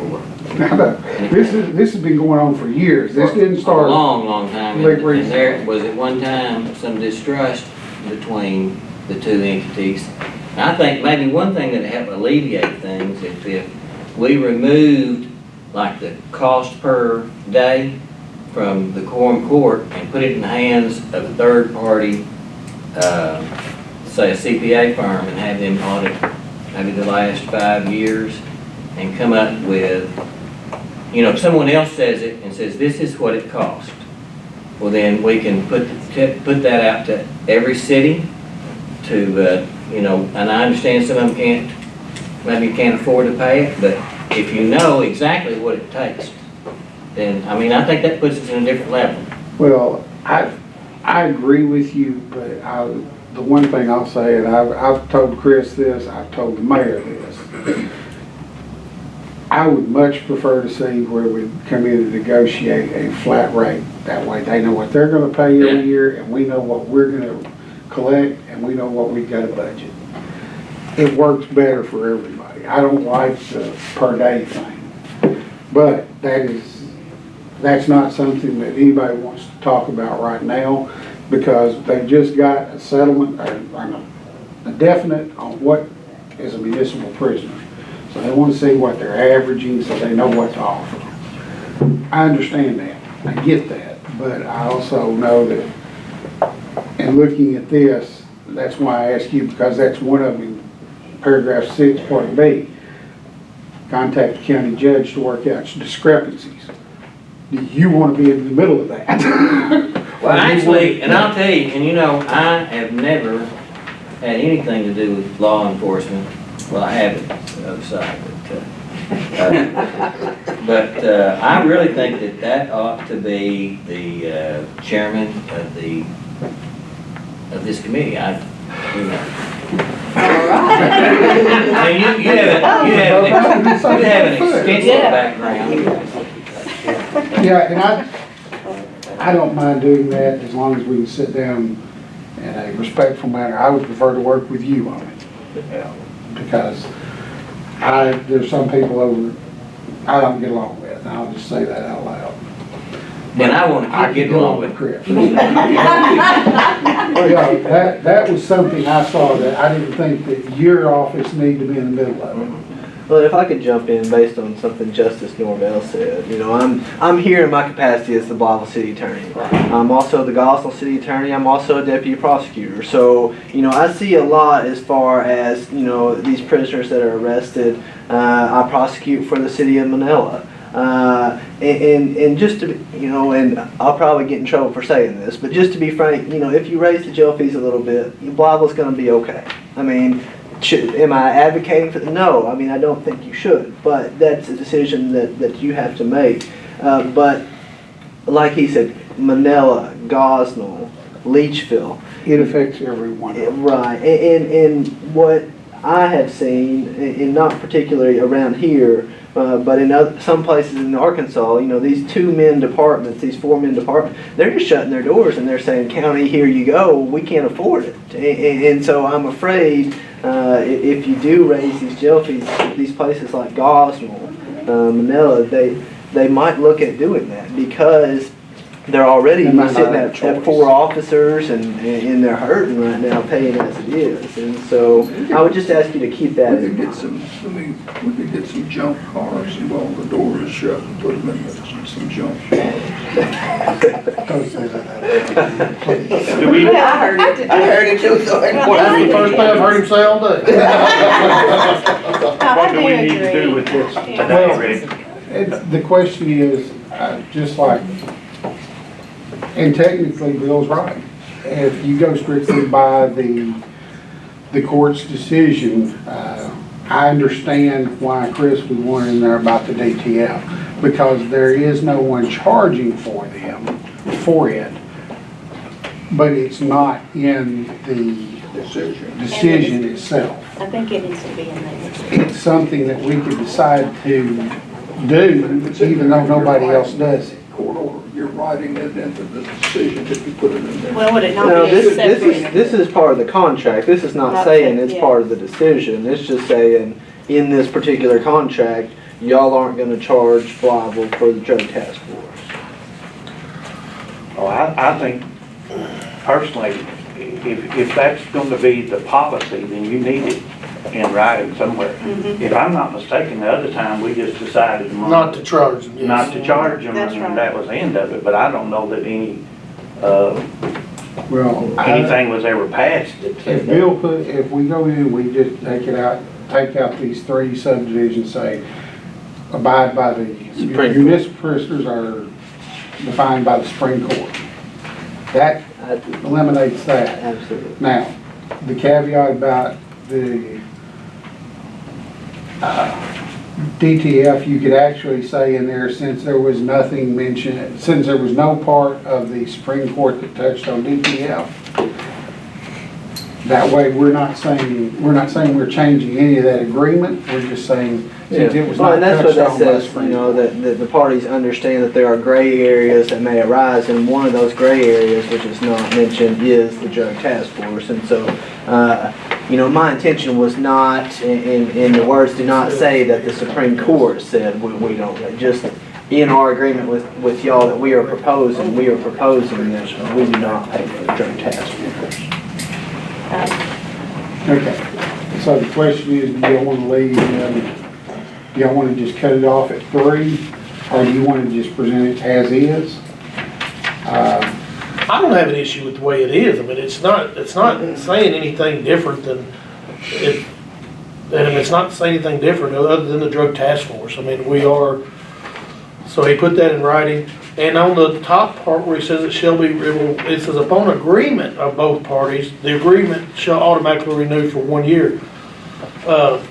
This has been going on for years. This didn't A start. long, long time, Like and there was at one time some distrust between the two entities. And I think maybe one thing that helped alleviate things is if we removed like the cost per day from the quorum court and put it in the hands of a third party, say a CPA firm, and have them audit maybe the last 5 years and come up with, if someone else says it and says this is what it cost, well then we can put that out to every city to, and I understand some of them maybe can't afford to pay it, but if you know exactly what it takes, then, I think that puts us in a different level. Well, I agree with you, but the one thing I'll say, and I've told Chris this, I've told the mayor this, I would much prefer to see where we come in and negotiate a flat rate. That way they know what they're gonna pay every year, and we know what we're gonna collect, and we know what we've got to budget. It works better for everybody. I don't like the per day thing, but that's not something that anybody wants to talk about right now, because they've just got a settlement, or a definite on what is a municipal prisoner. So they want to see what they're averaging, so they know what to offer. I understand that, I get that, but I also know that in looking at this, that's why I asked you, because that's one of them, paragraph 6, part B. Contact the county judge to work out discrepancies. Do you want to be in the middle of that? Well, actually, and I'll tell you, and I have never had anything to do with law enforcement. Well, I haven't, the other side, but I really think that ought to be the chairman of this committee. All right. You have an extensive background. Yeah, and I don't mind doing that as long as we can sit down in a respectful manner. I would prefer to work with you on it. Because there's some people I don't get along with, and I'll just say that out loud. And I want to keep getting along with Chris. That was something I saw that I didn't think that your office needed to be in the middle of it. Well, if I could jump in based on something Justice Norvell said, I'm here in my capacity as the Blytheville City Attorney. I'm also the Gosnell City Attorney. I'm also a Deputy Prosecutor. So, I see a lot as far as, these prisoners that are arrested. I prosecute for the city of Manila. And just to, and I'll probably get in trouble for saying this, but just to be frank, if you raise the jail fees a little bit, Blytheville's going to be okay. Am I advocating for no, I don't think you should, but that's a decision that you have to make. But like he said, Manila, Gosnell, Leachville. It affects everyone. Right, and what I have seen, and not particularly around here, but in some places in Arkansas, these 2-man departments, these 4-man departments, they're just shutting their doors and they're saying, county, here you go, we can't afford it. And so I'm afraid if you do raise these jail fees, these places like Gosnell, Manila, they might look at doing that because they're already They might not sitting have a at choice. 4 officers and they're hurting right now paying as it is. And so I would just ask you to keep that We in could mind. get some, we could get some junk cars and while the door is shut and put them in some junk cars. Don't say that. Do we, I heard it too, so. That's the first thing I've heard him say all day. what do we need to do with this today, Rick? The question is, just like, and technically Bill's right. If you go strictly by the court's decision, I understand why Chris was wondering there about the DTF, because there is no one charging for them, for it, but it's not in the decision itself. I think it needs to be in there. It's something that we could decide to do, even though nobody else does it. Court order, you're writing it into the decision if you put it in there. Well, would it No, not be a separate? this is part of the contract. This is not Not saying saying- it's yeah. part of the decision. It's just saying, in this particular contract, y'all aren't gonna charge Flyville for the drug task force. Oh, I think personally, if that's gonna be the policy, then you need it in writing somewhere. If I'm not mistaken, the other time, we just decided Not to charge them, yes. not to charge them, That's right. and that was the end of it, but I don't know that Well, anything was ever passed. if Bill if we go in, we just take out these 3 subdivisions, say, abide by the, Supreme municipal prisoners are defined by the Supreme Court. That eliminates that. Absolutely. Now, the caveat about the DTF, you could actually say in there, since there was nothing mentioned, since there was no part of the Supreme Court that touched on DTF, that way we're not saying we're changing any of that agreement, we're just saying, since it was Well, not and that's what touched that on by the says, you Supreme know, Court. that the parties understand that there are gray areas that may arise, and one of those gray areas, which is not mentioned, is the drug task force. And so, you know, my intention was not, in the words do not say that the Supreme Court said we don't, just in our agreement with y'all that we are proposing that we do not pay for the drug task force. Okay, so the question is, do y'all want to leave, do y'all want to just cut it off at 3, or do you want to just present it as is? I don't have an issue with the way it is. I mean, it's not saying anything different than it, and it's not saying anything different other than the drug task force. I mean, we are, so he put that in writing. And on the top part where he says it shall be, it says upon agreement of both parties, the agreement shall automatically renew for 1 year. I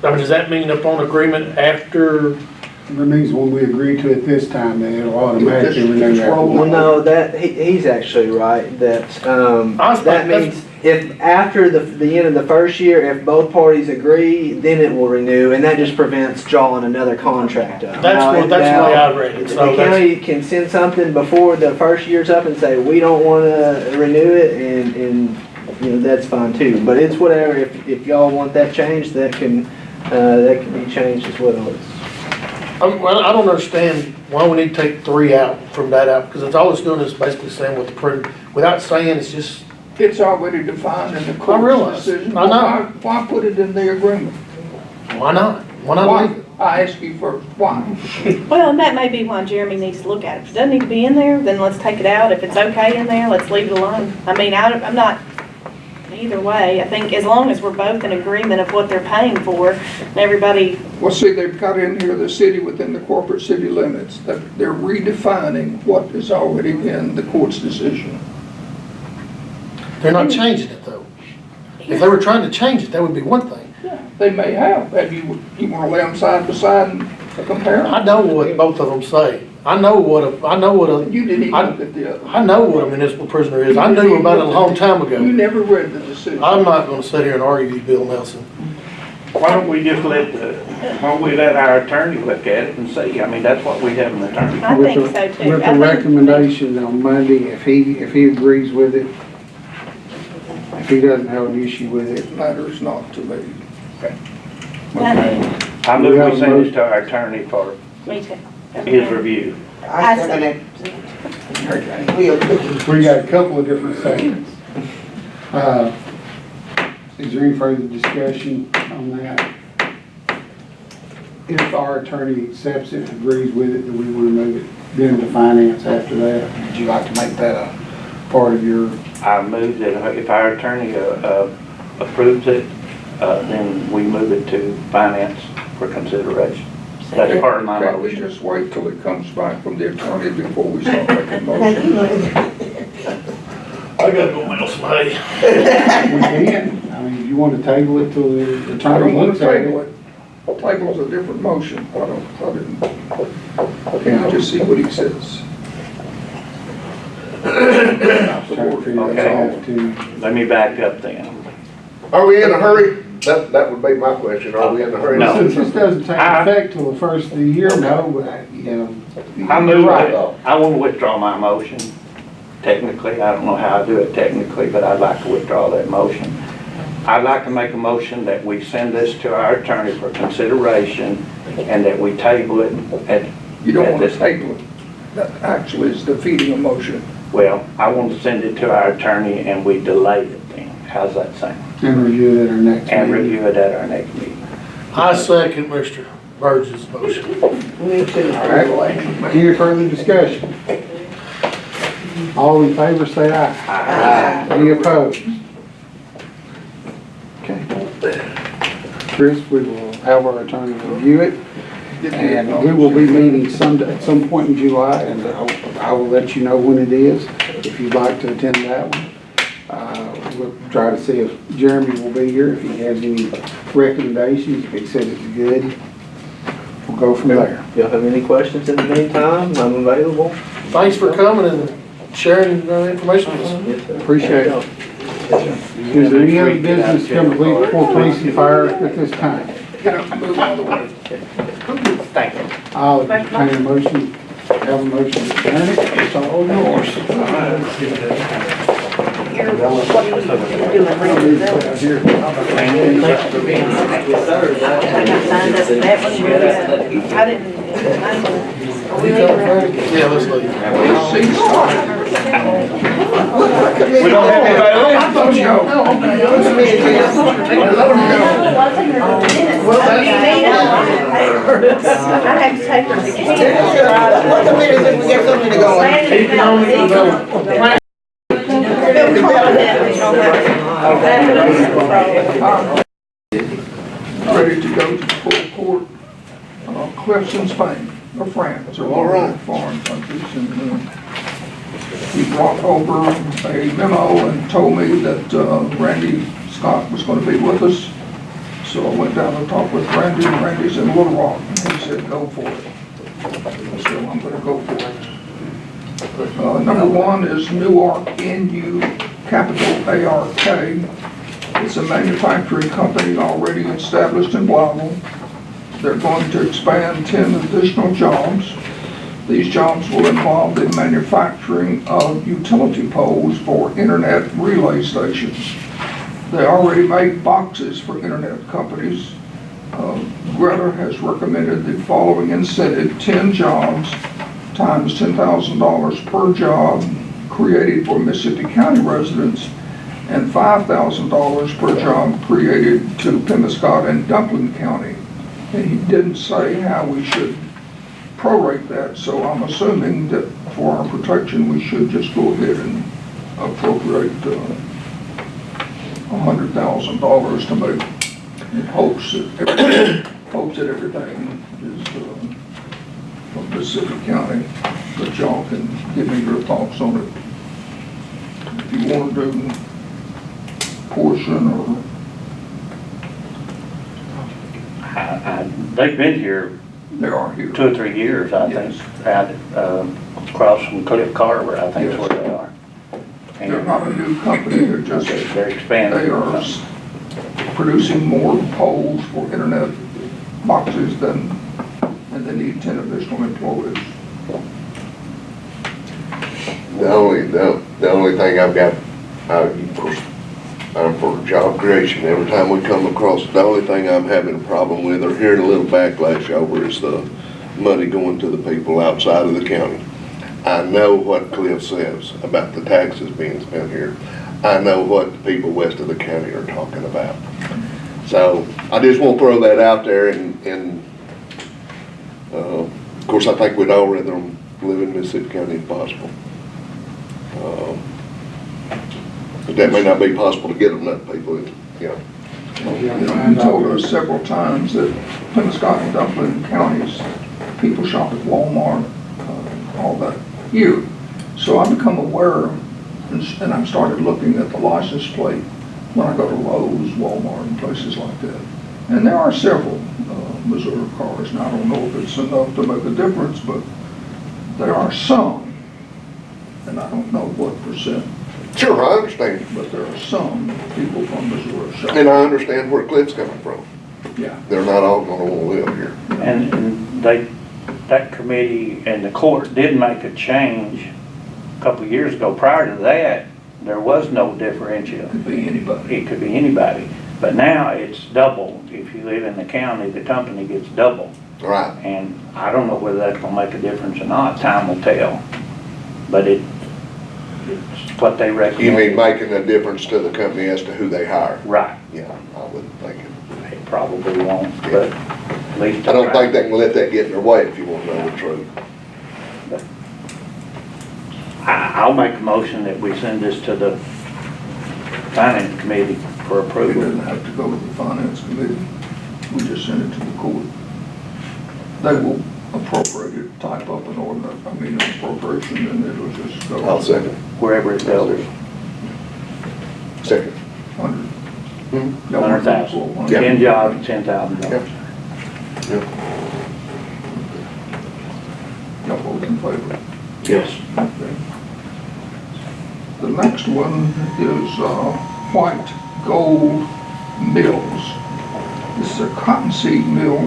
mean, does that mean upon agreement after? It means when we agree to it this time, then it'll automatically renew after Well, 1 year. no, that, he's actually right, that, that means if after the end of the first year, if both parties agree, then it will renew, and that just prevents drawing another contract up. That's the way I read it. The So county can send something before the first year's up and say, we don't wanna renew it, and, you know, that's fine too. But it's whatever, if y'all want that changed, that can be changed as well. Well, I don't understand why we need to take 3 out from that out, because it's all it's doing is basically saying what the without saying, it's just. It's already defined in the I realize. court's decision. I know. Why put it in the agreement? Why not? Why not Why? leave it? I ask you first, why? Well, and that may be why Jeremy needs to look at it. If it doesn't need to be in there, then let's take it out. If it's okay in there, let's leave it alone. I mean, I'm not, either way, I think as long as we're both in agreement of what they're paying for, and everybody, Well, see, they've got in here the city within the corporate city limits, that they're redefining what is already in the court's decision. They're not changing it though. If they were trying to change it, that would be one thing. They may have you want to lay them side by side and compare them? I know what both of them say. I know what a You didn't even look at the other. I know what a municipal prisoner is. I knew about it a long time You ago. never read the decision. I'm not gonna sit here and argue with Bill Nelson. Why don't we just let our attorney look at it and see? I mean, that's what we have an attorney. I With think the- so too. With I the think- recommendation on Monday, if he agrees with it, if He doesn't have an issue with it. It matters not to me. Okay. I move we send it to our attorney for Me too. his review. I second it. We'll- We got a couple of different segments. Is there any further discussion on that? If our attorney accepts it, agrees with it, then we want to move it then to finance after that. Would you like to make that a part of your? I move that if our attorney approves it, then we move it to finance for consideration. That's part of my Can't we motion. just wait till it comes back from the attorney before we start making motions? I gotta go mail some hay. We can. I mean, if you want to table it till the I attorney don't want looks to at table it. it. Table's a different motion. Can't I just see what he says? Trying to figure that out too. Let me back up then. Are we in a hurry? That would be my question. Are we in a hurry? No. Since this doesn't take effect till the first of the year, no, but, I move you're right. it. I want to withdraw my motion. Technically, I don't know how I do it technically, but I'd like to withdraw that motion. I'd like to make a motion that we send this to our attorney for consideration and that we table it at. You don't at want to this- table it. That actually is defeating a motion. Well, I want to send it to our attorney and we delay it then. How's that sound? And review it at our next And meeting. review it at our next meeting. I second Mr. Burgess' motion. Me too. All right. Any further discussion? All in favor, say aye. Aye. Any opposed? Okay. Chris, we will have our attorney review it, and we will be meeting at some point in July, and I will let you know when it is, if you'd like to attend that one. We'll try to see if Jeremy will be here, if he has any recommendations, if he says it's good, we'll go from there. If y'all have any questions in the meantime, I'm available. Thanks for coming and sharing information with us. Yes, sir. Appreciate it. Is there any other business to come before police and fire at this time? Get up and move out of the way. Thank you. I'll entertain a motion, have a motion to adjourn it, it's all yours. I didn't. Yeah, let's leave. We don't have anybody left. I thought you. I have to take her to What's the minute if we get something to go on? He can only go. Ready to go to the full court. Cliffs in Spain, or France, or one of the foreign countries. And he brought over a memo and told me that Randy Scott was going to be with us. So I went down and talked with Randy, and Randy's in Little Rock, and he said, go for it. So I'm going to go for it. Number one is Newark, N-U, capital A-R-K. It's a manufacturing company already established in Blytheville. They're going to expand 10 additional jobs. These jobs will involve the manufacturing of utility poles for internet relay stations. They already make boxes for internet companies. Greta has recommended the following incentive: 10 jobs times $10,000 per job created for Mississippi County residents, and $5,000 per job created to Pemiscot and Dumpling County. And he didn't say how we should prorate that, so I'm assuming that for our protection, we should just go ahead and appropriate $100,000 to make hopes that everything is from Mississippi County. But y'all can give me your thoughts on it. If you want to do portion or They've been here they are here. 2 or 3 years, I think, out across from Cliff Carver, I think is where they are. They're not a new company, they're just, They're expanding. they are producing more poles for internet boxes than, and they need 10 additional employees. The only thing I've got, of course, I'm for job creation. Every time we come across, the only thing I'm having a problem with or hearing a little backlash over is the money going to the people outside of the county. I know what Cliff says about the taxes being spent here. I know what the people west of the county are talking about. So I just want to throw that out there and of course, I think we'd all rather them live in Mississippi County if possible. But that may not be possible to get enough people, you know. You told us several times that Penobscot and Dublin counties, people shop at Walmart, all that here. So I've become aware, and I've started looking at the license plate when I go to Lowe's, Walmart, and places like that. And there are several Missouri cars, and I don't know if it's enough to make a difference, but there are some, and I don't know what percent. Sure, I understand. But there are some people from Missouri shop. And I understand where Cliff's coming from. Yeah. They're not all gonna wanna live here. And that committee and the court did make a change a couple of years ago. Prior to that, there was no differential. It could be anybody. It could be anybody. But now it's double. If you live in the county, the company gets double. Right. And I don't know whether that's gonna make a difference or not. Time will tell. But it's what they recommend. You mean making a difference to the company as to who they hire? Right. Yeah, I wouldn't think it. They probably won't, but at least. I don't think they can let that get in their way if you want to know the truth. I'll make a motion that we send this to the finance committee for It approval. doesn't have to go to the finance committee. We just send it to the court. They will appropriate it, type up an ordinance, an appropriation, and it'll just go. I'll second. Wherever it goes. Second. 100. Hmm? 100,000. Yeah. 10 jobs, $10,000. Yeah. Y'all vote in favor? Yes. Okay. The next one is White Gold Mills. This is a cottonseed mill.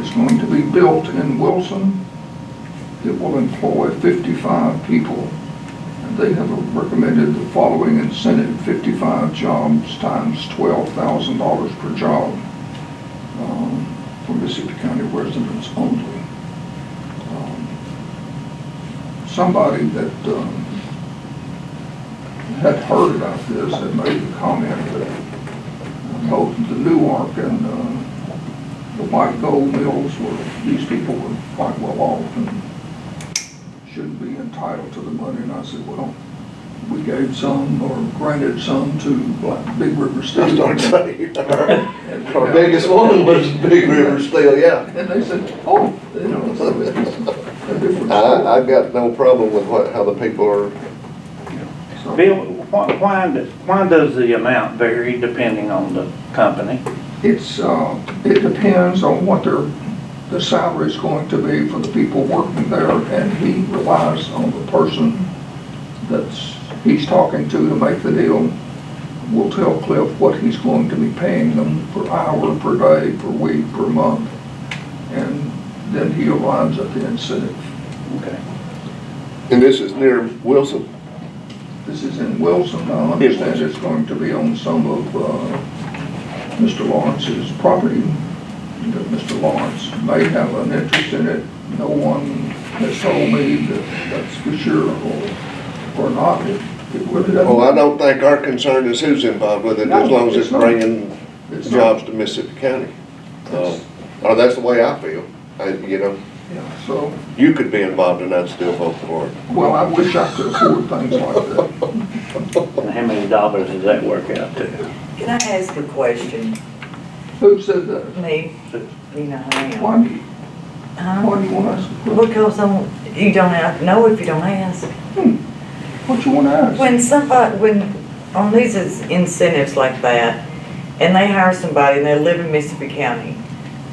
It's going to be built in Wilson. It will employ 55 people. And they have recommended the following incentive: 55 jobs times $12,000 per job for Mississippi County residents only. Somebody that had heard about this had made the comment that both the Newark and the White Gold Mills these people were quite well off and shouldn't be entitled to the money. And I said, well, we gave some or granted some to Big River Steel. I started saying, our biggest one was Big River Steel, yeah. And they said, oh, you know, so it's a different story. I've got no problem with how the people are. So- Bill, why does the amount vary depending on the company? It depends on what the salary is going to be for the people working there, and he relies on the person he's talking to make the deal. Will tell Cliff what he's going to be paying them per hour, per day, per week, per month, and then he arrives at the incentive. Okay. And this is near Wilson? This is in Wilson. I understand it's going to be on some of Mr. Lawrence's property. Mr. Lawrence may have an interest in it. No one has told me that's for sure or not. It really doesn't. Oh, I don't think our concern is who's involved with it, as long as it's bringing jobs to Mississippi County. Oh, that's the way I feel. Yeah, so, You could be involved and I'd still vote for it. well, I wish I could afford things like that. And how many dollars does that work out to? Can I ask a question? Who said that? Me, you know, I am. Why do you Huh? want to ask a question? Because you don't have, know if you don't ask. What you want to ask? When on these incentives like that, and they hire somebody and they live in Mississippi County,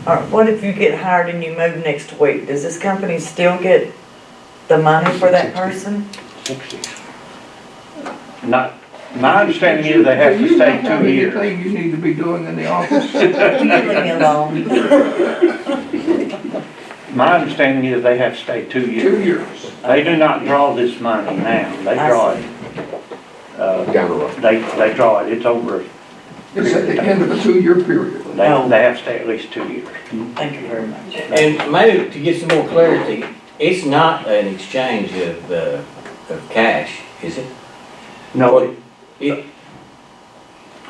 or what if you get hired and you move next week? Does this company still get the money for that person? 60. My understanding is they have to stay 2 years. Anything you need to be doing in the office? You leave me alone. My understanding is they have to stay 2 years. 2 years. They do not draw this money now. They draw it Down the road. they draw it, it's over, It's at the end of a 2-year period. they have to stay at least 2 years. Thank you very much. And maybe to get some more clarity, it's not an exchange of cash, is it? No,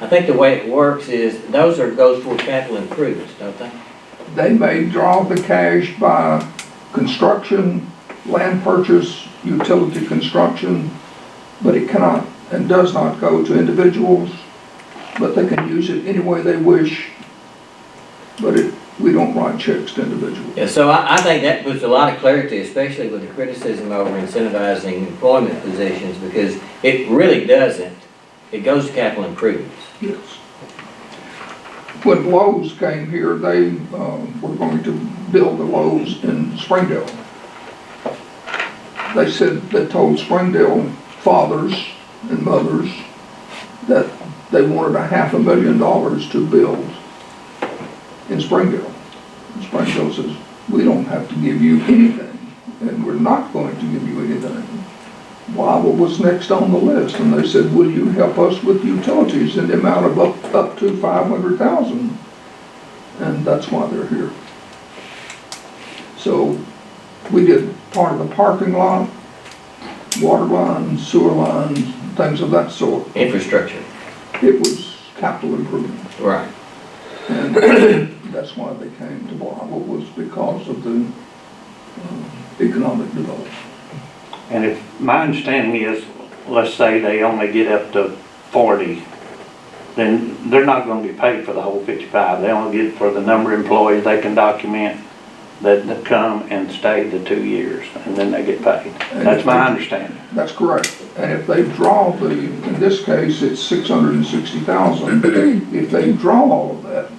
I think the way it works is, goes toward capital improvements, don't they? They may draw the cash by construction, land purchase, utility construction, but it cannot and does not go to individuals, but they can use it any way they wish. But we don't write checks to individuals. Yeah, so I think that puts a lot of clarity, especially with the criticism over incentivizing employment positions, because it really doesn't. It goes to capital improvements. Yes. When Lowe's came here, they were going to build a Lowe's in Springdale. They told Springdale fathers and mothers that they wanted $500,000 to build in Springdale. And Springdale says, we don't have to give you anything, and we're not going to give you anything. Bible was next on the list, and they said, will you help us with utilities in the amount of up to $500,000? And that's why they're here. So we did part of the parking lot, water lines, sewer lines, things of that sort. Infrastructure. It was capital improvement. Right. And that's why they came to Bible, was because of the economic development. and if, my understanding is, let's say they only get up to 40, then they're not gonna be paid for the whole 55. They only get for the number of employees they can document that come and stay the 2 years, and then they get paid. That's my understanding. That's correct. And if they draw in this case, it's 660,000. If they draw all of that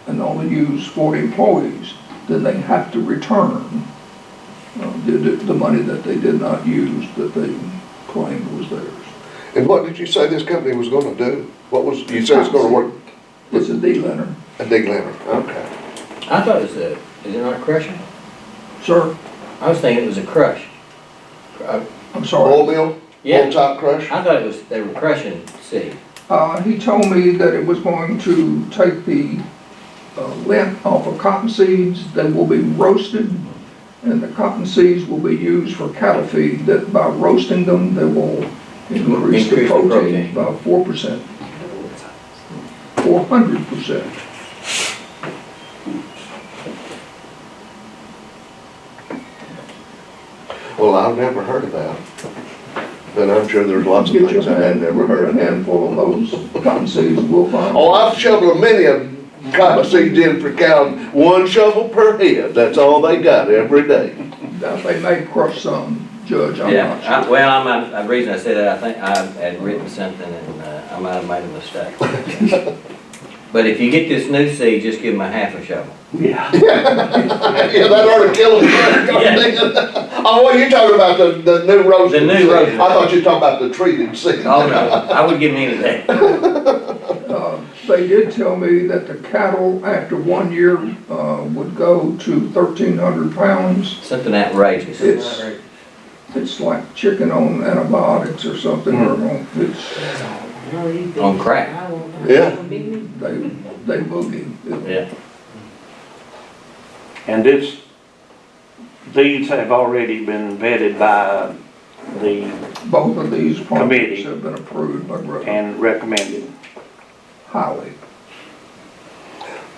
and only use 40 employees, then they have to return the money that they did not use, that they claimed was theirs. And what did you say this company was gonna do? You said it's gonna work? It's a D-liner. A dig liner, okay. I thought it was is it not a crusher? Sir, I was thinking it was a crush. I'm sorry. Oil mill? Yeah. Oil top crush? I thought they were crushing seed. He told me that it was going to take the lint off of cotton seeds. They will be roasted, and the cotton seeds will be used for cattle feed. That by roasting them, they will increase the protein by 4%. 400%. Well, I've never heard of that. But I'm sure there's lots of things I had never heard of. A handful of those cotton seeds will find. Oh, I've shoveled many of cotton seeds in for cows, 1 shovel per head. That's all they got every day. Now, they may crush some, Judge, I'm Yeah, not sure. the reason I said that, I think I had written something and I might have made a mistake. But if you get this new seed, just give them a half a shovel. Yeah. Yeah, that ought to kill them. Oh, well, you're talking about the new roasted The new seed. roasted. I thought you were talking about the treated seed. Oh, no, I wouldn't give them any of that. They did tell me that the cattle, after 1 year, would go to 1,300 pounds. Something outrageous. It's like chicken on antibiotics or something, or it's, On crack. Yeah. they boogie. Yeah. And these have already been vetted by the Both of these Committee. projects have been approved by Greg, and recommended. highly.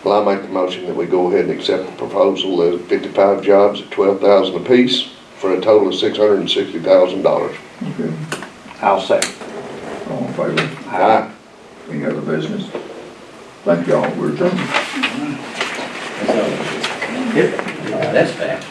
Well, I make the motion that we go ahead and accept the proposal of 55 jobs at $12,000 apiece for a total of $660,000. Okay, I'll say. all in favor? Aye. Any other business? Thank y'all, we're adjourned. That's fast.